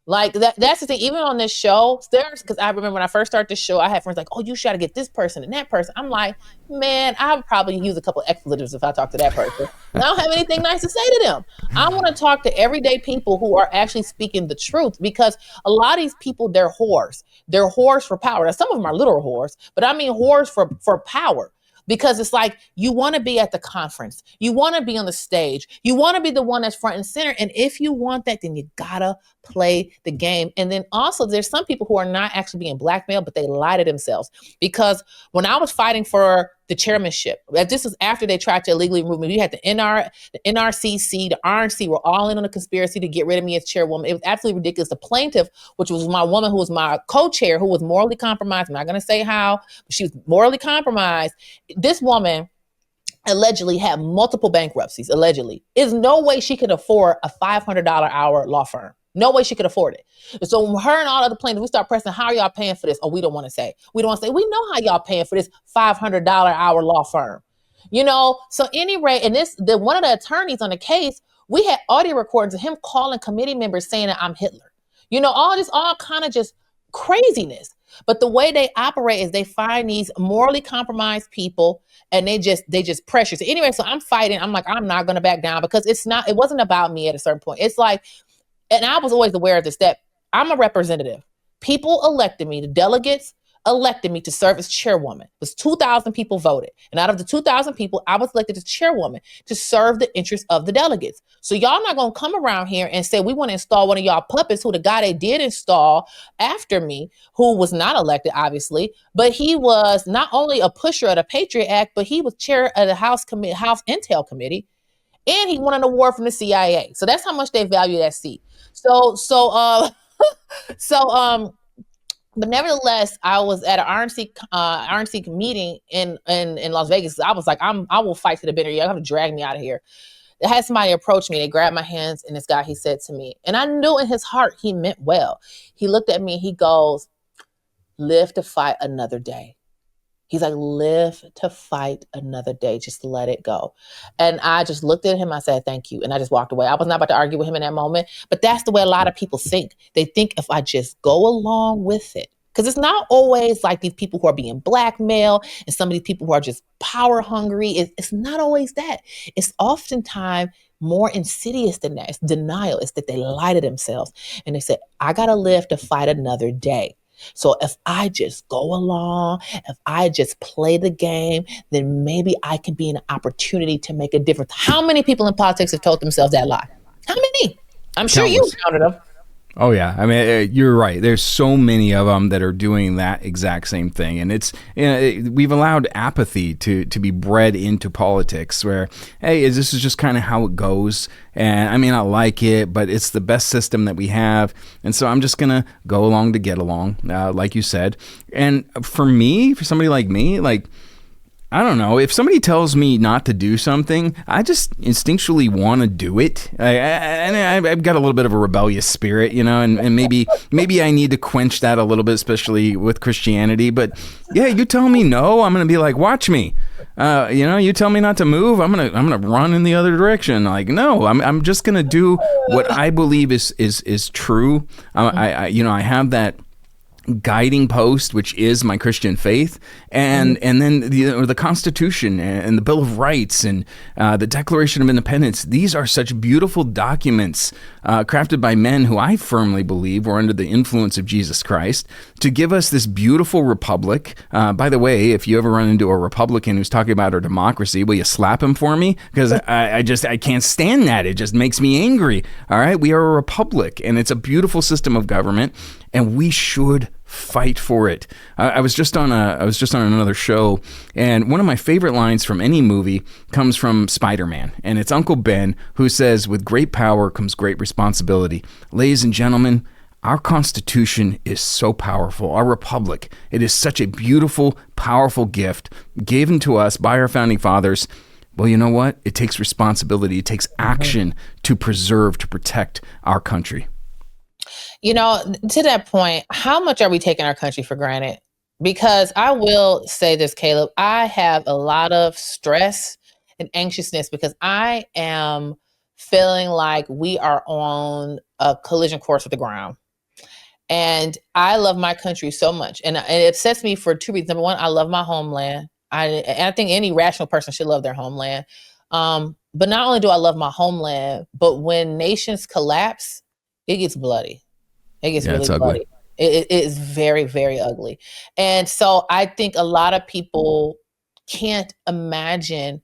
Like that's the thing, even on this show, because I remember when I first started this show, I had friends like, oh, you should get this person and that person. I'm like, man, I would probably use a couple of expletives if I talk to that person. And I don't have anything nice to say to them. I want to talk to everyday people who are actually speaking the truth, because a lot of these people, they're whores. They're whores for power. Now, some of them are literal whores, but I mean whores for power. Because it's like, you want to be at the conference. You want to be on the stage. You want to be the one that's front and center. And if you want that, then you gotta play the game. And then also there's some people who are not actually being blackmailed, but they lie to themselves. Because when I was fighting for the chairmanship, this was after they tried to illegally remove me. We had the NRCC, the RNC were all in on a conspiracy to get rid of me as chairwoman. It was absolutely ridiculous. The plaintiff, which was my woman who was my co-chair, who was morally compromised. I'm not going to say how, but she was morally compromised. This woman allegedly had multiple bankruptcies, allegedly. There's no way she could afford a $500 hour law firm. No way she could afford it. And so when her and all the other plaintiffs, we start pressing, how are y'all paying for this? Oh, we don't want to say. We don't want to say, we know how y'all paying for this $500 hour law firm. So anyway, and one of the attorneys on the case, we had audio recordings of him calling committee members saying that I'm Hitler. All kind of just craziness. But the way they operate is they find these morally compromised people and they just pressure. So anyway, so I'm fighting. I'm like, I'm not going to back down, because it wasn't about me at a certain point. It's like, and I was always aware of this, that I'm a representative. People elected me, the delegates elected me to serve as chairwoman. It was 2,000 people voted. And out of the 2,000 people, I was elected as chairwoman to serve the interests of the delegates. So y'all not going to come around here and say, we want to install one of y'all puppets, who the guy they did install after me, who was not elected, obviously, but he was not only a pusher of the Patriot Act, but he was chair of the House Intel Committee. And he won an award from the CIA. So that's how much they value that seat. But nevertheless, I was at an RNC meeting in Las Vegas. I was like, I will fight to the bitter. You're going to drag me out of here. I had somebody approach me. They grabbed my hands, and this guy, he said to me, and I knew in his heart he meant well. He looked at me. He goes, live to fight another day. He's like, live to fight another day. Just let it go. And I just looked at him. I said, thank you. And I just walked away. I was not about to argue with him in that moment. But that's the way a lot of people think. They think if I just go along with it, because it's not always like these people who are being blackmailed and some of these people who are just power hungry. It's not always that. It's oftentimes more insidious than that. It's denial. It's that they lie to themselves. And they say, I got to live to fight another day. So if I just go along, if I just play the game, then maybe I can be an opportunity to make a difference. How many people in politics have told themselves that lie? How many? I'm sure you counted them. Oh, yeah. I mean, you're right. There's so many of them that are doing that exact same thing. And we've allowed apathy to be bred into politics where, hey, this is just kind of how it goes. And I may not like it, but it's the best system that we have. And so I'm just going to go along to get along, like you said. And for somebody like me, like, I don't know. If somebody tells me not to do something, I just instinctually want to do it. I've got a little bit of a rebellious spirit, and maybe I need to quench that a little bit, especially with Christianity. But yeah, you tell me no, I'm going to be like, watch me. You tell me not to move, I'm gonna run in the other direction. Like, no, I'm just gonna do what I believe is true. I have that guiding post, which is my Christian faith, and then the Constitution and the Bill of Rights and the Declaration of Independence. These are such beautiful documents crafted by men who I firmly believe were under the influence of Jesus Christ to give us this beautiful republic. By the way, if you ever run into a Republican who's talking about our democracy, will you slap him for me? Because I can't stand that. It just makes me angry. All right, we are a republic, and it's a beautiful system of government, and we should fight for it. I was just on another show, and one of my favorite lines from any movie comes from Spider-Man, and it's Uncle Ben who says, "With great power comes great responsibility." Ladies and gentlemen, our Constitution is so powerful. Our republic, it is such a beautiful, powerful gift given to us by our founding fathers. Well, you know what? It takes responsibility. It takes action to preserve, to protect our country. You know, to that point, how much are we taking our country for granted? Because I will say this, Caleb, I have a lot of stress and anxiousness because I am feeling like we are on a collision course with the ground. And I love my country so much. And it upsets me for two reasons. Number one, I love my homeland. I think any rational person should love their homeland. But not only do I love my homeland, but when nations collapse, it gets bloody. It gets really bloody. It is very, very ugly. And so I think a lot of people can't imagine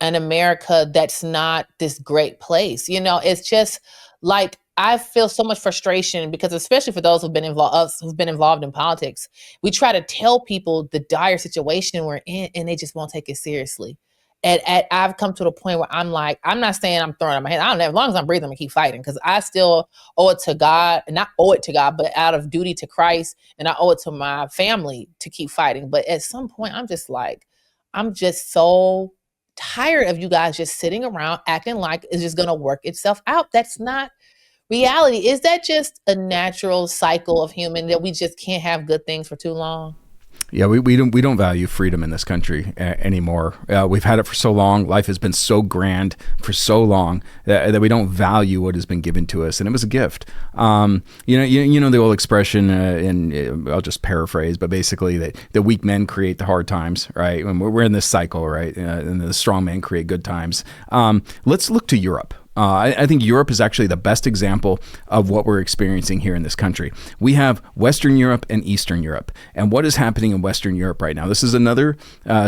an America that's not this great place. You know, it's just like, I feel so much frustration because, especially for those who've been involved in politics, we try to tell people the dire situation we're in and they just won't take it seriously. And I've come to the point where I'm like, I'm not saying I'm throwing up my hand. I don't know. As long as I'm breathing, I'm gonna keep fighting because I still owe it to God, and not owe it to God, but out of duty to Christ, and I owe it to my family to keep fighting. But at some point, I'm just so tired of you guys just sitting around acting like it's just gonna work itself out. That's not reality. Is that just a natural cycle of human that we just can't have good things for too long? Yeah, we don't value freedom in this country anymore. We've had it for so long. Life has been so grand for so long that we don't value what has been given to us, and it was a gift. You know the old expression, and I'll just paraphrase, but basically that the weak men create the hard times, right? And we're in this cycle, right? And the strong men create good times. Let's look to Europe. I think Europe is actually the best example of what we're experiencing here in this country. We have Western Europe and Eastern Europe. And what is happening in Western Europe right now? This is another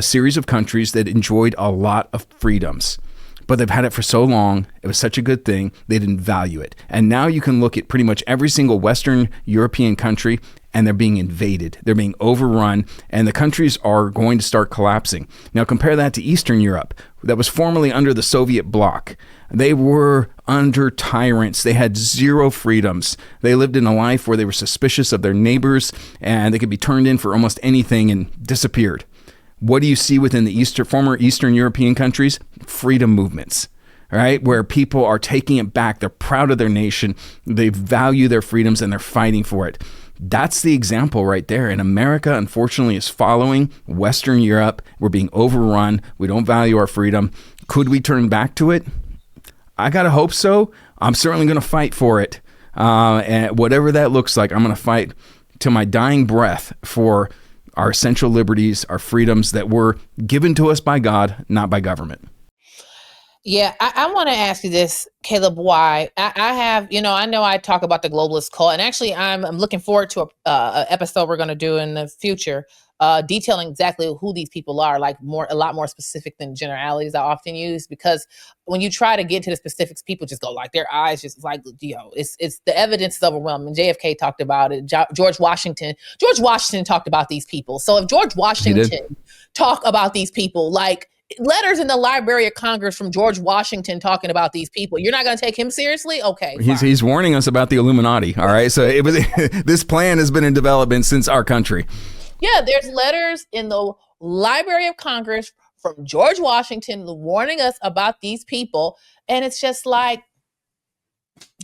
series of countries that enjoyed a lot of freedoms. But they've had it for so long. It was such a good thing. They didn't value it. And now you can look at pretty much every single Western European country, and they're being invaded. They're being overrun, and the countries are going to start collapsing. Now compare that to Eastern Europe, that was formerly under the Soviet bloc. They were under tyrants. They had zero freedoms. They lived in a life where they were suspicious of their neighbors, and they could be turned in for almost anything and disappeared. What do you see within the former Eastern European countries? Freedom movements, right? Where people are taking it back. They're proud of their nation. They value their freedoms, and they're fighting for it. That's the example right there. And America, unfortunately, is following Western Europe. We're being overrun. We don't value our freedom. Could we turn back to it? I got to hope so. I'm certainly going to fight for it. And whatever that looks like, I'm going to fight to my dying breath for our essential liberties, our freedoms that were given to us by God, not by government. Yeah, I want to ask you this, Caleb, why? I have, I know I talk about the globalist cult, and actually I'm looking forward to a episode we're going to do in the future, detailing exactly who these people are, like a lot more specific than generalities I often use, because when you try to get to the specifics, people just go like their eyes just like, it's the evidence is overwhelming. JFK talked about it. George Washington talked about these people. So if George Washington talked about these people, like letters in the Library of Congress from George Washington talking about these people, you're not going to take him seriously? Okay. He's warning us about the Illuminati. All right. So this plan has been in development since our country. Yeah, there's letters in the Library of Congress from George Washington warning us about these people. And it's just like,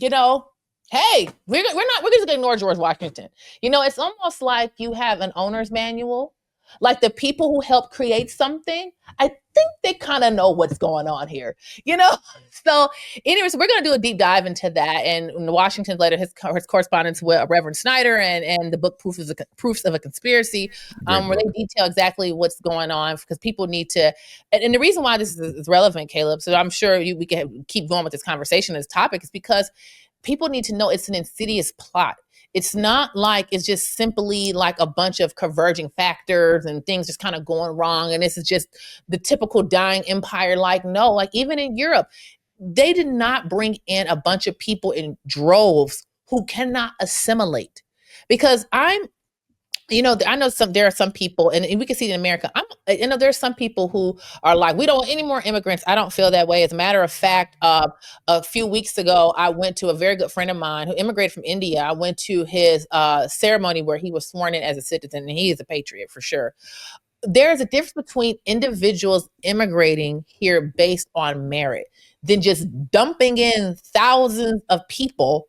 hey, we're just going to ignore George Washington. It's almost like you have an owner's manual. Like the people who helped create something, I think they kind of know what's going on here, you know? So anyways, we're going to do a deep dive into that. And Washington later, his correspondence with Reverend Snyder and the book Proofs of a Conspiracy, where they detail exactly what's going on, because people need to, and the reason why this is relevant, Caleb, so I'm sure we can keep going with this conversation, this topic, is because people need to know it's an insidious plot. It's not like it's just simply like a bunch of converging factors and things just kind of going wrong. And this is just the typical dying empire. Like, no, like even in Europe, they did not bring in a bunch of people in droves who cannot assimilate. Because I know there are some people, and we can see it in America. There's some people who are like, we don't want any more immigrants. I don't feel that way. As a matter of fact, a few weeks ago, I went to a very good friend of mine who immigrated from India. I went to his ceremony where he was sworn in as a citizen, and he is a patriot for sure. There's a difference between individuals immigrating here based on merit than just dumping in thousands of people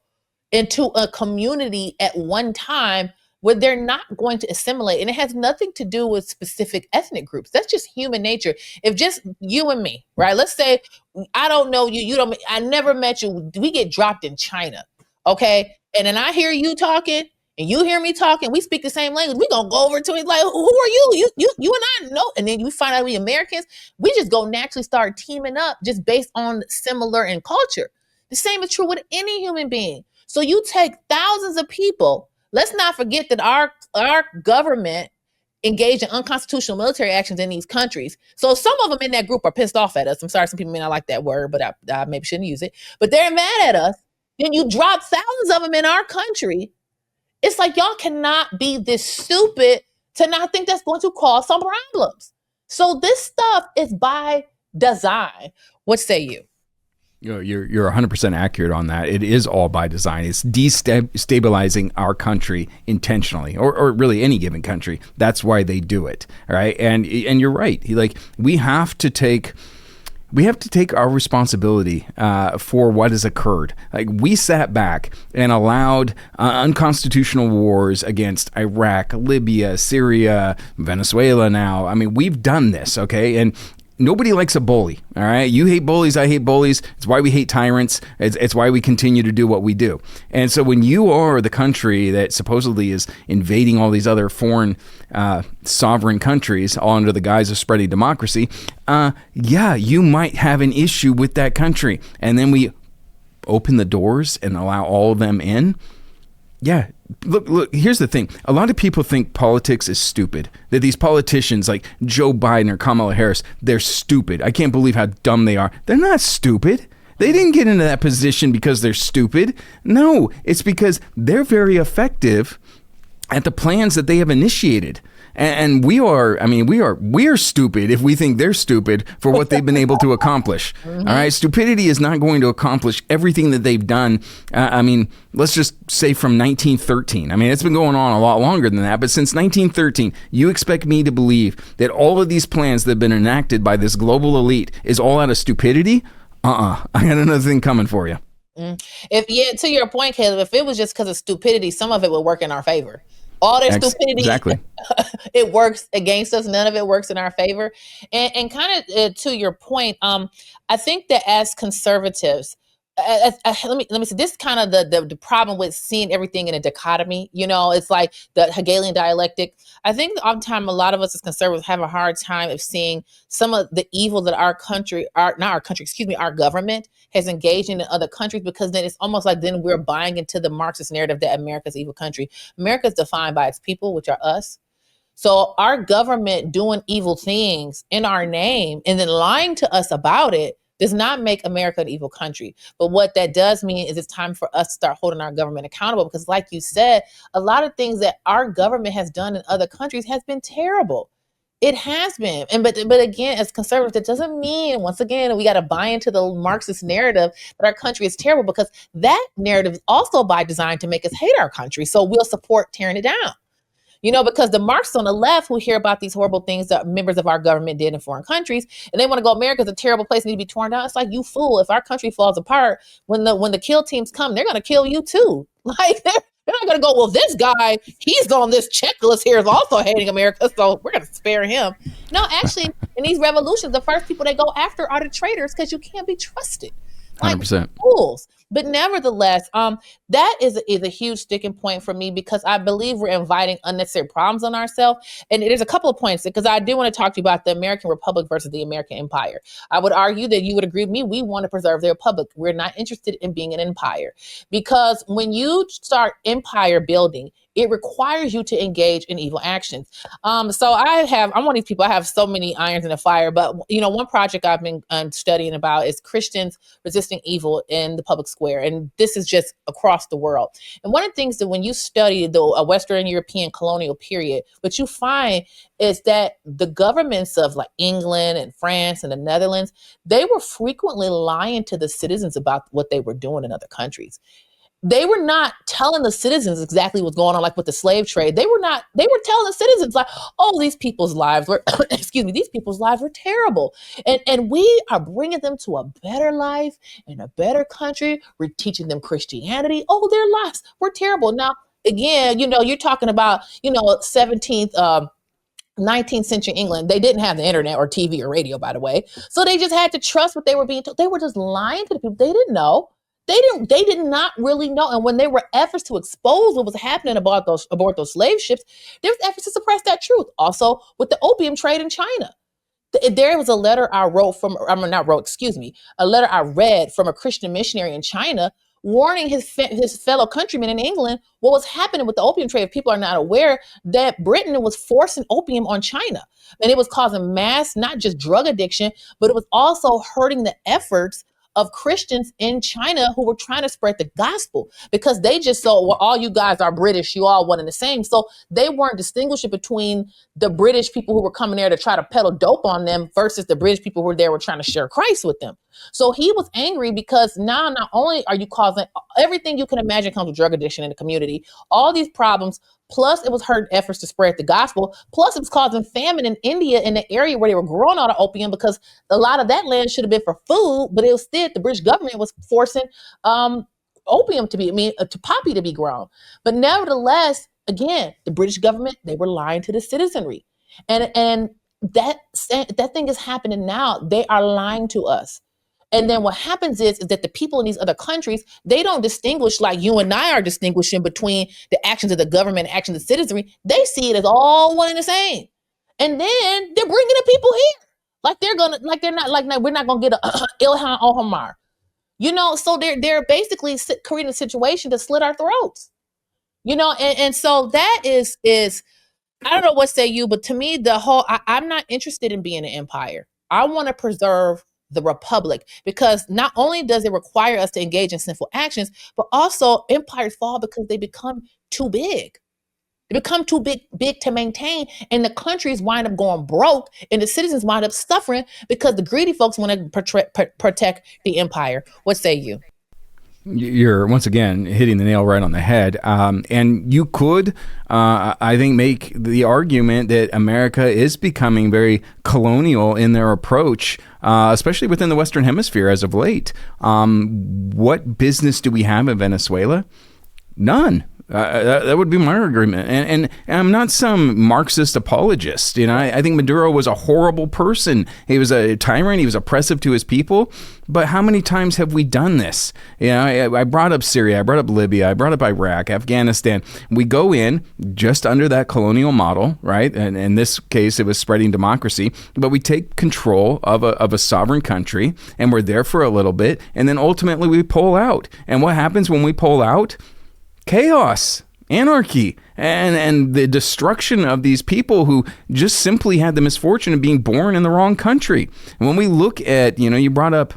into a community at one time where they're not going to assimilate. And it has nothing to do with specific ethnic groups. That's just human nature. If just you and me, right? Let's say, I don't know you, I never met you. We get dropped in China, okay? And then I hear you talking and you hear me talking, we speak the same language. We gonna go over to it like, who are you? You and I know. And then you find out we Americans, we just go naturally start teaming up just based on similar in culture. The same is true with any human being. So you take thousands of people. Let's not forget that our government engaged in unconstitutional military actions in these countries. So some of them in that group are pissed off at us. I'm sorry, some people may not like that word, but I maybe shouldn't use it. But they're mad at us. Then you drop thousands of them in our country. It's like, y'all cannot be this stupid to not think that's going to cause some problems. So this stuff is by design. What say you? You're 100% accurate on that. It is all by design. It's destabilizing our country intentionally, or really any given country. That's why they do it. All right, and you're right. We have to take our responsibility for what has occurred. Like, we sat back and allowed unconstitutional wars against Iraq, Libya, Syria, Venezuela. Now, I mean, we've done this, okay, and nobody likes a bully, all right? You hate bullies, I hate bullies. It's why we hate tyrants. It's why we continue to do what we do. And so when you are the country that supposedly is invading all these other foreign sovereign countries, all under the guise of spreading democracy, you might have an issue with that country. And then we open the doors and allow all of them in. Yeah. Look, here's the thing. A lot of people think politics is stupid, that these politicians like Joe Biden or Kamala Harris, they're stupid. I can't believe how dumb they are. They're not stupid. They didn't get into that position because they're stupid. No, it's because they're very effective at the plans that they have initiated. And we are stupid if we think they're stupid for what they've been able to accomplish. Mm-hmm. All right. Stupidity is not going to accomplish everything that they've done. Let's just say from 1913. I mean, it's been going on a lot longer than that. But since 1913, you expect me to believe that all of these plans that have been enacted by this global elite is all out of stupidity? I got another thing coming for you. To your point, Caleb, if it was just because of stupidity, some of it would work in our favor. All their stupidity, exactly. It works against us. None of it works in our favor. And kind of to your point, I think that as conservatives, let me say, this is kind of the problem with seeing everything in a dichotomy. You know, it's like the Hegelian dialectic. I think oftentimes a lot of us as conservatives have a hard time of seeing some of the evil that our government has engaged in other countries, because then it's almost like then we're buying into the Marxist narrative that America's evil country. America is defined by its people, which are us. So our government doing evil things in our name and then lying to us about it does not make America an evil country. But what that does mean is it's time for us to start holding our government accountable, because like you said, a lot of things that our government has done in other countries has been terrible. It has been. But again, as conservatives, it doesn't mean, once again, we got to buy into the Marxist narrative that our country is terrible, because that narrative is also by design to make us hate our country. So we'll support tearing it down. You know, because the Marxists on the left who hear about these horrible things that members of our government did in foreign countries, and they want to go, America's a terrible place, need to be torn down. It's like, you fool. If our country falls apart, when the kill teams come, they're going to kill you too. Like, They're not going to go, well, this guy, he's on this checklist here is also hating America, so we're going to spare him. No, actually, in these revolutions, the first people they go after are the traitors because you can't be trusted. Like 100%. fools. But nevertheless, that is a huge sticking point for me because I believe we're inviting unnecessary problems on ourselves. And there's a couple of points because I do want to talk to you about the American Republic versus the American Empire. I would argue that you would agree with me. We want to preserve the Republic. We're not interested in being an empire because when you start empire building, it requires you to engage in evil actions. So I'm one of these people, I have so many irons in the fire, but one project I've been studying about is Christians resisting evil in the public square. And this is just across the world. And one of the things that when you study the Western European colonial period, what you find is that the governments of like England and France and the Netherlands, they were frequently lying to the citizens about what they were doing in other countries. They were not telling the citizens exactly what's going on, like with the slave trade. They were telling the citizens like, oh, these people's lives were, these people's lives were terrible. And we are bringing them to a better life in a better country. We're teaching them Christianity. Oh, their lives were terrible. Now, again, you're talking about, 17th, 19th century England. They didn't have the internet or TV or radio, by the way. So they just had to trust what they were being told. They were just lying to the people. They didn't know. They did not really know. And when there were efforts to expose what was happening aboard those slave ships, there was efforts to suppress that truth. Also with the opium trade in China. There was a letter I read from a Christian missionary in China warning his fellow countrymen in England what was happening with the opium trade. If people are not aware that Britain was forcing opium on China, and it was causing mass, not just drug addiction, but it was also hurting the efforts of Christians in China who were trying to spread the gospel because they just saw, well, all you guys are British, you all one and the same. So they weren't distinguishing between the British people who were coming there to try to peddle dope on them versus the British people who were there were trying to share Christ with them. So he was angry because now not only are you causing everything you can imagine comes with drug addiction in the community, all these problems, plus it was hurting efforts to spread the gospel, plus it was causing famine in India in the area where they were growing all the opium because a lot of that land should have been for food, but it was still, the British government was forcing opium to poppy to be grown. But nevertheless, again, the British government, they were lying to the citizenry. And that thing is happening now. They are lying to us. And then what happens is that the people in these other countries, they don't distinguish like you and I are distinguishing between the actions of the government and actions of the citizenry. They see it as all one and the same. And then they're bringing the people here. We're not going to get a Ilhan Omar. So they're basically creating a situation to slit our throats. And so that is I don't know what say you, but to me, I'm not interested in being an empire. I want to preserve the republic because not only does it require us to engage in sinful actions, but also empires fall because they become too big. They become too big to maintain, and the countries wind up going broke, and the citizens wind up suffering because the greedy folks want to protect the empire. What say you? You're once again hitting the nail right on the head. And you could, I think, make the argument that America is becoming very colonial in their approach, especially within the Western Hemisphere as of late. What business do we have in Venezuela? None. That would be my argument. And I'm not some Marxist apologist. I think Maduro was a horrible person. He was a tyrant. He was oppressive to his people. But how many times have we done this? I brought up Syria. I brought up Libya. I brought up Iraq, Afghanistan. We go in just under that colonial model, right? And in this case, it was spreading democracy. But we take control of a sovereign country, and we're there for a little bit. And then ultimately we pull out. And what happens when we pull out? Chaos, anarchy, and the destruction of these people who just simply had the misfortune of being born in the wrong country. And when we look at, you brought up,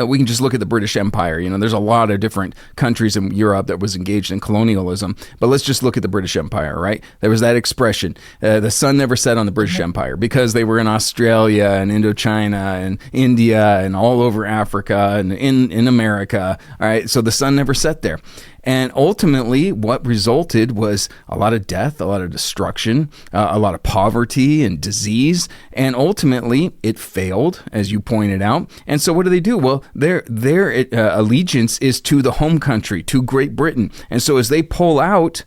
we can just look at the British Empire. There's a lot of different countries in Europe that was engaged in colonialism, but let's just look at the British Empire, right? There was that expression, the sun never set on the British Empire, because they were in Australia and Indochina and India and all over Africa and in America, all right? So the sun never set there. And ultimately, what resulted was a lot of death, a lot of destruction, a lot of poverty and disease. And ultimately, it failed, as you pointed out. And so what do? Well, Well, their allegiance is to the home country, to Great Britain. And so as they pull out,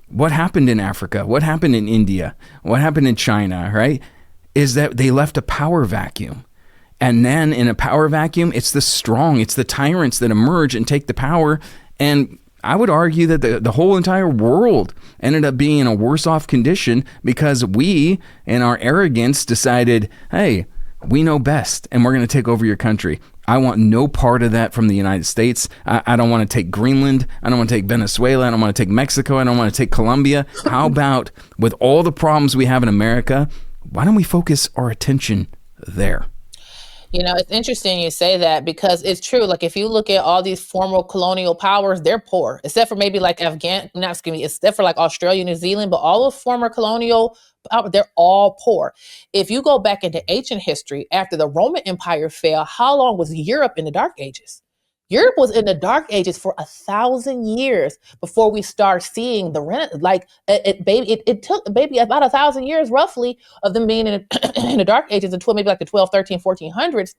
what happened in Africa? What happened in India? What happened in China, right? Is that they left a power vacuum. And then in a power vacuum, it's the strong, it's the tyrants that emerge and take the power. And I would argue that the whole entire world ended up being in a worse off condition because we, in our arrogance, decided, hey, we know best and we're going to take over your country. I want no part of that from the United States. I don't want to take Greenland. I don't want to take Venezuela. I don't want to take Mexico. I don't want to take Colombia. How about with all the problems we have in America, why don't we focus our attention there? It's interesting you say that because it's true. Like if you look at all these former colonial powers, they're poor, except for maybe like except for like Australia, New Zealand, but all of former colonial power, they're all poor. If you go back into ancient history, after the Roman Empire fell, how long was Europe in the Dark Ages? Europe was in the Dark Ages for 1,000 years before we start seeing the it took about 1,000 years roughly of them being in the Dark Ages until maybe like the 12, 13, 1400s.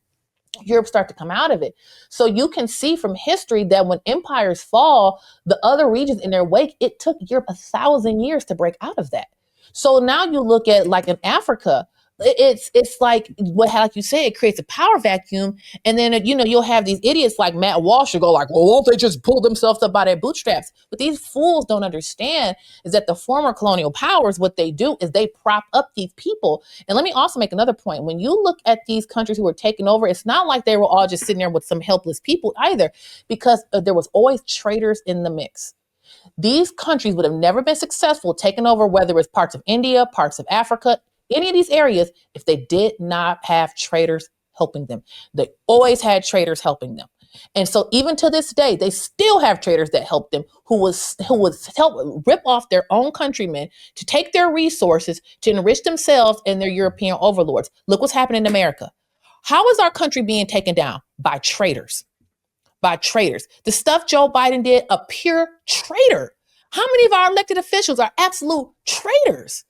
Europe start to come out of it. So you can see from history that when empires fall, the other regions in their wake, it took Europe 1,000 years to break out of that. So now you look at like in Africa, it's like like you say, it creates a power vacuum, and then you'll have these idiots like Matt Walsh who go like, well, won't they just pull themselves up by their bootstraps? What these fools don't understand is that the former colonial powers, what they do is they prop up these people. And let me also make another point: when you look at these countries who were taken over, it's not like they were all just sitting there with some helpless people either, because there was always traitors in the mix. These countries would have never been successful taking over, whether it's parts of India, parts of Africa, any of these areas, if they did not have traitors helping them. They always had traitors helping them. And so even to this day, they still have traitors that help them who would help rip off their own countrymen to take their resources to enrich themselves and their European overlords. Look what's happening in America. How is our country being taken down? By traitors. By traitors. The stuff Joe Biden did, a pure traitor. How many of our elected officials are absolute traitors?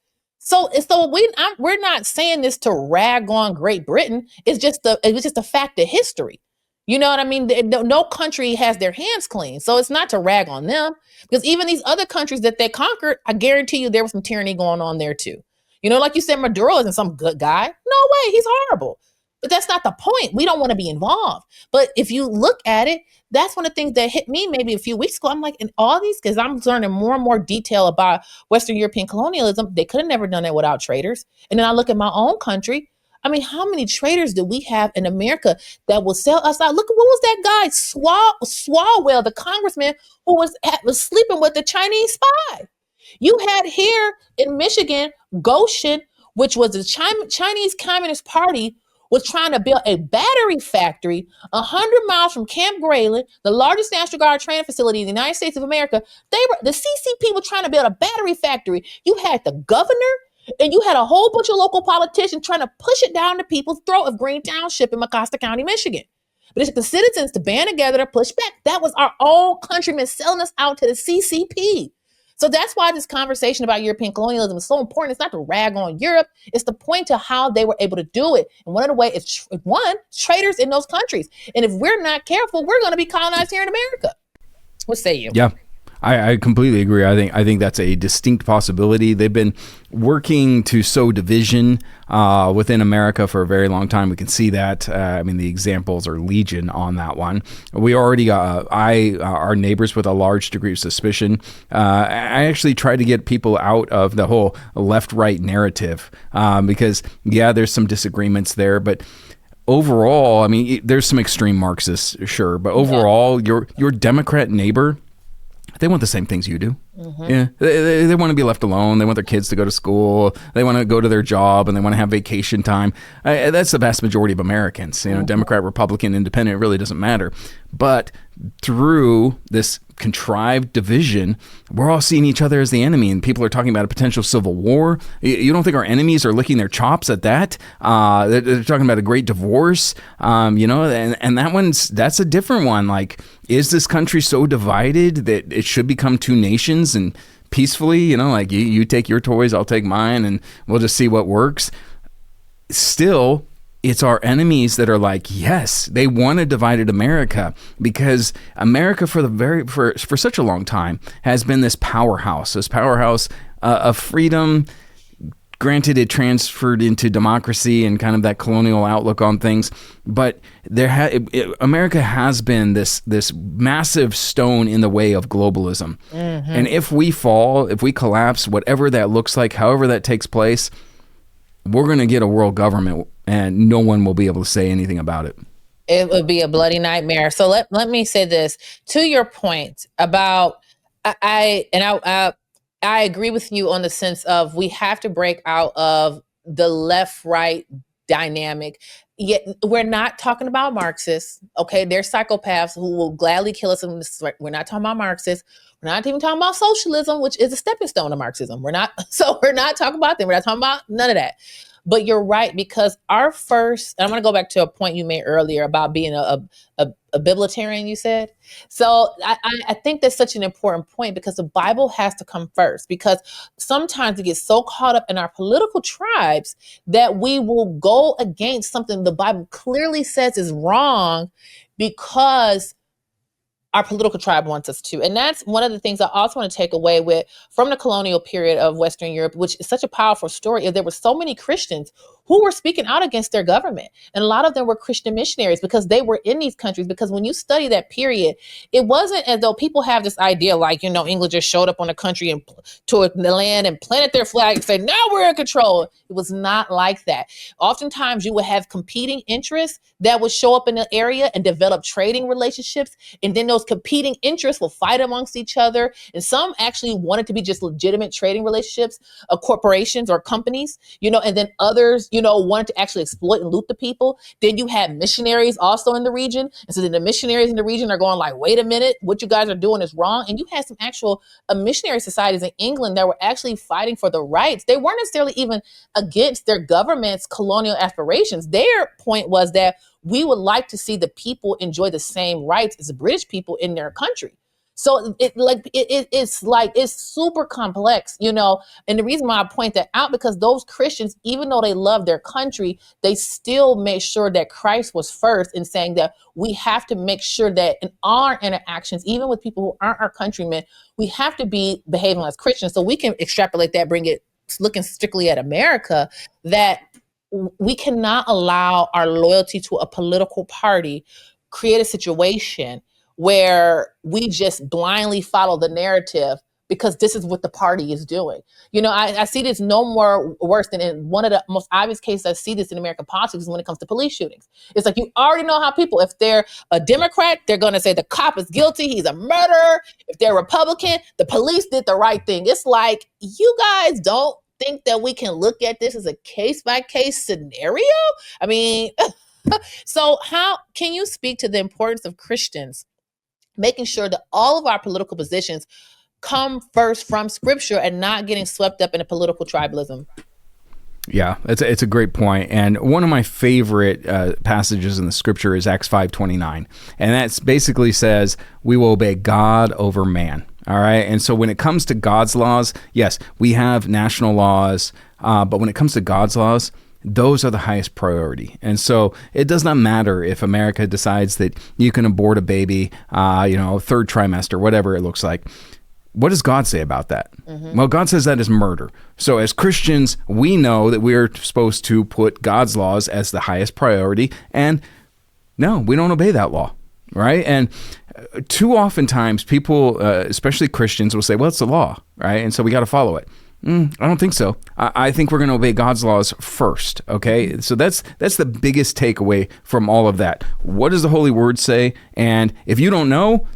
So we're not saying this to rag on Great Britain. It was just a fact of history. You know what I mean? No country has their hands clean. So it's not to rag on them, because even these other countries that they conquered, I guarantee you there was some tyranny going on there too. Like you said, Maduro isn't some good guy. No way, he's horrible. But that's not the point. We don't want to be involved. But if you look at it, that's one of the things that hit me maybe a few weeks ago. I'm like, in all these, because I'm learning more and more detail about Western European colonialism, they could have never done it without traitors. And then I look at my own country. I mean, how many traitors do we have in America that will sell us out? Look at what was that guy, Swalwell, the congressman who was sleeping with the Chinese spy. You had here in Michigan, Goshen, which was the Chinese Communist Party, was trying to build a battery factory 100 miles from Camp Grayling, the largest National Guard training facility in the United States of America. The CCP was trying to build a battery factory. You had the governor and you had a whole bunch of local politicians trying to push it down the people's throat of Green Township in Mecosta County, Michigan. But it's the citizens to band together to push back. That was our own countrymen selling us out to the CCP. So that's why this conversation about European colonialism is so important. It's not to rag on Europe. It's to point to how they were able to do it. And one of the ways is, traitors in those countries. And if we're not careful, we're going to be colonized here in America. What say you? Yeah. I completely agree. I think that's a distinct possibility. They've been working to sow division within America for a very long time. We can see that. The examples are legion on that one. We already are neighbors with a large degree of suspicion. I actually try to get people out of the whole left-right narrative because, there's some disagreements there, but overall, there's some extreme Marxists, sure, but overall, your Democrat neighbor, they want the same things you do. Mm-hmm. Yeah, they want to be left alone. They want their kids to go to school. They want to go to their job, and they want to have vacation time. That's the vast majority of Americans. Mm-hmm. Democrat, Republican, Independent, it really doesn't matter. But through this contrived division, we're all seeing each other as the enemy, and people are talking about a potential civil war. You don't think our enemies are licking their chops at that? They're talking about a great divorce, and that's a different one. Like, is this country so divided that it should become two nations and peacefully, you take your toys, I'll take mine, and we'll just see what works? Still, it's our enemies that are like, yes, they want a divided America, because America for such a long time has been this powerhouse of freedom. Granted, it transferred into democracy and kind of that colonial outlook on things, but America has been this massive stone in the way of globalism. Mm-hmm. And if we fall, if we collapse, whatever that looks like, however that takes place, we're going to get a world government, and no one will be able to say anything about it. It would be a bloody nightmare. So let me say this to your point about I agree with you on the sense of we have to break out of the left-right dynamic. Yet we're not talking about Marxists. Okay, they're psychopaths who will gladly kill us. We're not talking about Marxists. We're not even talking about socialism, which is a stepping stone to Marxism. We're not talking about them. We're not talking about none of that. But you're right, because our first, and I'm going to go back to a point you made earlier about being a biblitarian, you said. So I think that's such an important point, because the Bible has to come first, because sometimes we get so caught up in our political tribes that we will go against something the Bible clearly says is wrong because our political tribe wants us to. And that's one of the things I also want to take away from the colonial period of Western Europe, which is such a powerful story, is there were so many Christians who were speaking out against their government. And a lot of them were Christian missionaries because they were in these countries. Because when you study that period, it wasn't as though people have this idea like, England just showed up on a country and to the land and planted their flag and said, now we're in control. It was not like that. Oftentimes you would have competing interests that would show up in the area and develop trading relationships. And then those competing interests will fight amongst each other. And some actually wanted to be just legitimate trading relationships of corporations or companies, and then others, wanted to actually exploit and loot the people. Then you had missionaries also in the region. And so then the missionaries in the region are going like, wait a minute, what you guys are doing is wrong. And you had some actual missionary societies in England that were actually fighting for the rights. They weren't necessarily even against their government's colonial aspirations. Their point was that we would like to see the people enjoy the same rights as the British people in their country. So it's super complex, and the reason why I point that out, because those Christians, even though they love their country, they still made sure that Christ was first, in saying that we have to make sure that in our interactions, even with people who aren't our countrymen, we have to be behaving as Christians. So we can extrapolate that, bring it looking strictly at America, that we cannot allow our loyalty to a political party create a situation where we just blindly follow the narrative because this is what the party is doing. I see this no more worse than in one of the most obvious cases I see this in American politics is when it comes to police shootings. It's like, you already know how people, if they're a Democrat, they're going to say the cop is guilty, he's a murderer. If they're Republican, the police did the right thing. It's like, you guys don't think that we can look at this as a case-by-case scenario? I mean, so how can you speak to the importance of Christians making sure that all of our political positions come first from Scripture and not getting swept up in a political tribalism? Yeah, it's a great point. And one of my favorite passages in the Scripture is Acts 5:29. And that basically says we will obey God over man. All right. And so when it comes to God's laws, yes, we have national laws, but when it comes to God's laws, those are the highest priority. And so it does not matter if America decides that you can abort a baby, third trimester, whatever it looks like. What does God say about that? Mm-hmm. Well, God says that is murder. So as Christians, we know that we are supposed to put God's laws as the highest priority. And no, we don't obey that law, right? And too oftentimes people, especially Christians, will say, well, it's the law, right? And so we got to follow it. I don't think so. I think we're going to obey God's laws first, okay? So that's the biggest takeaway from all of that. What does the Holy Word say? And if you don't know,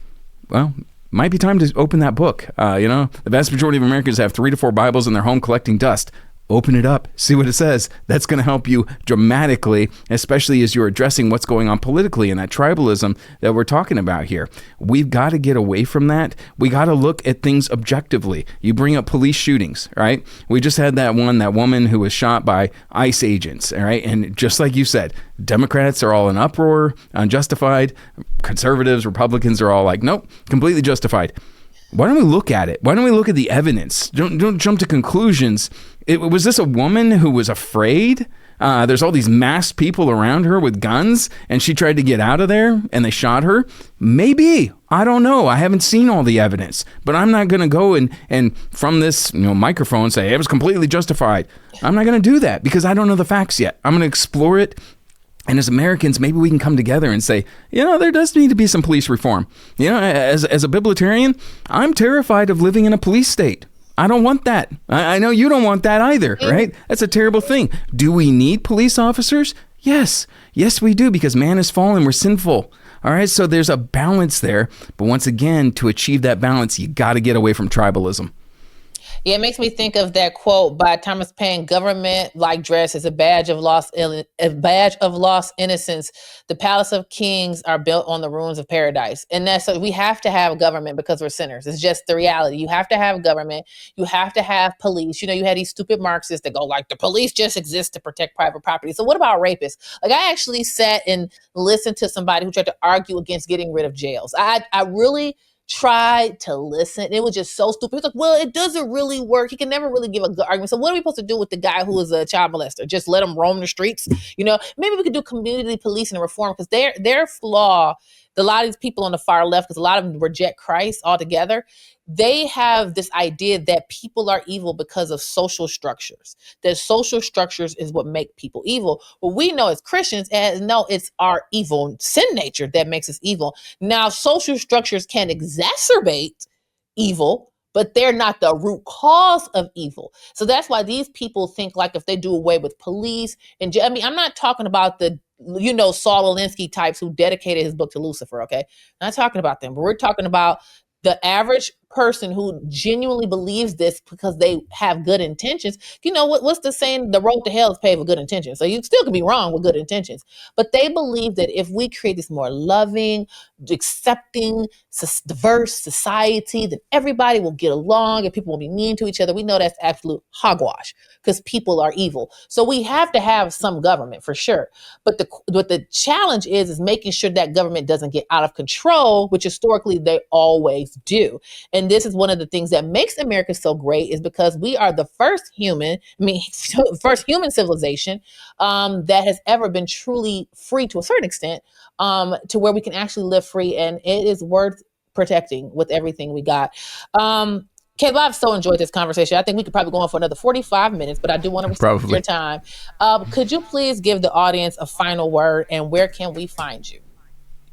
well, might be time to open that book. The vast majority of Americans have 3 to 4 Bibles in their home collecting dust. Open it up, see what it says. That's going to help you dramatically, especially as you're addressing what's going on politically and that tribalism that we're talking about here. We've got to get away from that. We got to look at things objectively. You bring up police shootings, right? We just had that woman who was shot by ICE agents, all right? And just like you said, Democrats are all in uproar, unjustified. Conservatives, Republicans are all like, nope, completely justified. Why don't we look at it? Why don't we look at the evidence? Don't jump to conclusions. Was this a woman who was afraid? There's all these masked people around her with guns, and she tried to get out of there, and they shot her. Maybe. I don't know. I haven't seen all the evidence, but I'm not going to go and from this microphone say it was completely justified. I'm not going to do that because I don't know the facts yet. I'm going to explore it. And as Americans, maybe we can come together and say, there does need to be some police reform. As a bibliotarian, I'm terrified of living in a police state. I don't want that. I know you don't want that either, right? That's a terrible thing. Do we need police officers? Yes. Yes, we do, because man is fallen. We're sinful. All right, so there's a balance there. But once again, to achieve that balance, you got to get away from tribalism. Yeah, it makes me think of that quote by Thomas Paine: "Government, like dress, is a badge of lost innocence. The palace of kings are built on the ruins of paradise." And that's so we have to have government because we're sinners. It's just the reality. You have to have government. You have to have police. You had these stupid Marxists that go like, the police just exist to protect private property. So what about rapists? Like, I actually sat and listened to somebody who tried to argue against getting rid of jails. I really tried to listen. It was just so stupid. He's like, well, it doesn't really work. He can never really give a good argument. So what are we supposed to do with the guy who is a child molester? Just let him roam the streets? Maybe we could do community policing and reform, because their flaw, a lot of these people on the far left, because a lot of them reject Christ altogether, they have this idea that people are evil because of social structures, that social structures is what make people evil. Well, we know as Christians, and no, it's our evil sin nature that makes us evil. Now, social structures can exacerbate evil, but they're not the root cause of evil. So that's why these people think like if they do away with police and I'm not talking about the Saul Alinsky types who dedicated his book to Lucifer, okay? I'm not talking about them, but we're talking about the average person who genuinely believes this because they have good intentions. What's the saying? The road to hell is paved with good intentions. So you still can be wrong with good intentions, but they believe that if we create this more loving, accepting, diverse society, then everybody will get along and people will be mean to each other. We know that's absolute hogwash because people are evil. So we have to have some government for sure. But the challenge is making sure that government doesn't get out of control, which historically they always do. And this is one of the things that makes America so great, is because we are the first human civilization that has ever been truly free to a certain extent, to where we can actually live free. And it is worth protecting with everything we got. Caleb, I've so enjoyed this conversation. I think we could probably go on for another 45 minutes, but I do want to respect your time. Could you please give the audience a final word, and where can we find you?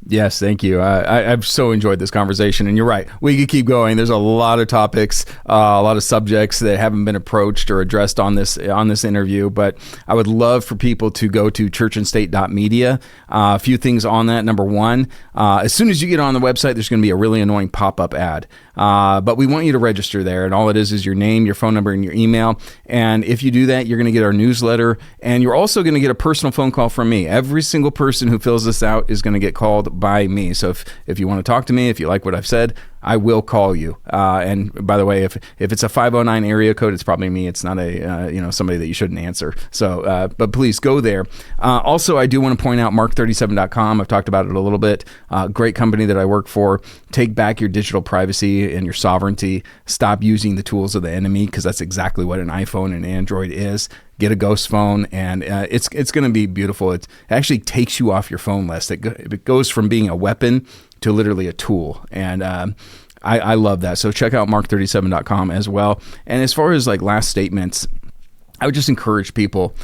Yes, thank you. I've so enjoyed this conversation, and you're right. We could keep going. There's a lot of topics, a lot of subjects that haven't been approached or addressed on this interview. But I would love for people to go to churchandstate.media. A few things on that. Number one, as soon as you get on the website, there's going to be a really annoying pop-up ad. But we want you to register there, and all it is your name, your phone number, and your email. And if you do that, you're going to get our newsletter, and you're also going to get a personal phone call from me. Every single person who fills this out is going to get called by me. So if you want to talk to me, if you like what I've said, I will call you. And by the way, if it's a 509 area code, it's probably me. It's not somebody that you shouldn't answer. So, but please go there. Also, I do want to point out mark37.com. I've talked about it a little bit. Great company that I work for. Take back your digital privacy and your sovereignty. Stop using the tools of the enemy, because that's exactly what an iPhone and Android is. Get a ghost phone, and it's going to be beautiful. It actually takes you off your phone list. It goes from being a weapon to literally a tool. And I love that. So check out mark37.com as well. And as far as like last statements, I would just encourage people.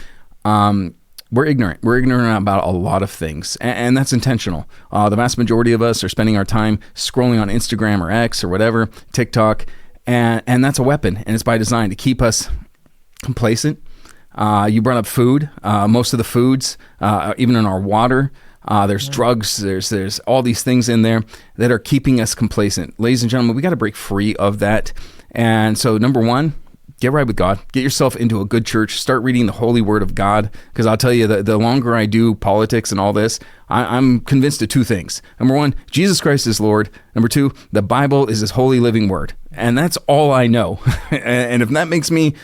We're ignorant. We're ignorant about a lot of things, and that's intentional. The vast majority of us are spending our time scrolling on Instagram or X or whatever, TikTok, and that's a weapon, and it's by design to keep us complacent. You brought up food. Most of the foods, even in our water, there's drugs, there's all these things in there that are keeping us complacent. Ladies and gentlemen, we got to break free of that. And so number one, get right with God. Get yourself into a good church. Start reading the Holy Word of God. Because I'll tell you, the longer I do politics and all this, I'm convinced of two things. Number one, Jesus Christ is Lord. Number two, the Bible is His holy living word. And that's all I know. And if that makes me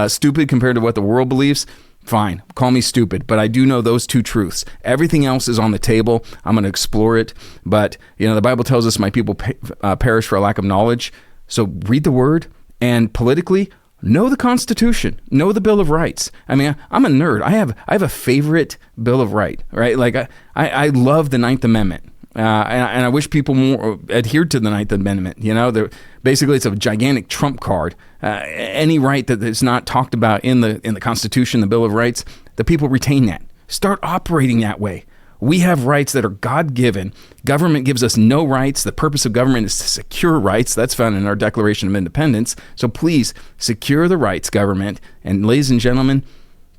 stupid compared to what the world believes, fine, call me stupid. But I do know those two truths. Everything else is on the table. I'm going to explore it. But, the Bible tells us my people perish for a lack of knowledge. So read the Word. And politically, know the Constitution, know the Bill of Rights. I mean, I'm a nerd. I have a favorite Bill of Rights, right? Like I love the Ninth Amendment. And I wish people more adhered to the Ninth Amendment. You know, basically it's a gigantic trump card. Any right that is not talked about in the Constitution, the Bill of Rights, the people retain that. Start operating that way. We have rights that are God-given. Government gives us no rights. The purpose of government is to secure rights. That's found in our Declaration of Independence. So please secure the rights, government. And ladies and gentlemen,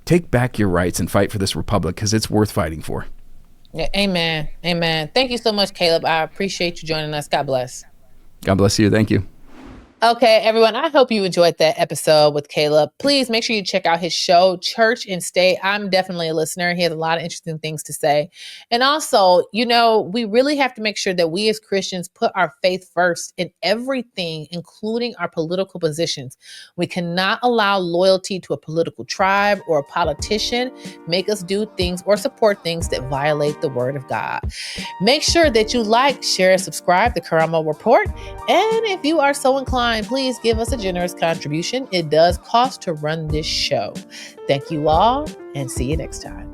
take back your rights and fight for this republic because it's worth fighting for. Yeah, amen. Amen. Thank you so much, Caleb. I appreciate you joining us. God bless. God bless you. Thank you. Okay, everyone, I hope you enjoyed that episode with Caleb. Please make sure you check out his show, Church and State. I'm definitely a listener. He has a lot of interesting things to say. And also, you know, we really have to make sure that we as Christians put our faith first in everything, including our political positions. We cannot allow loyalty to a political tribe or a politician make us do things or support things that violate the word of God. Make sure that you like, share, and subscribe to Karamo Report. And if you are so inclined, please give us a generous contribution. It does cost to run this show. Thank you all, and see you next time.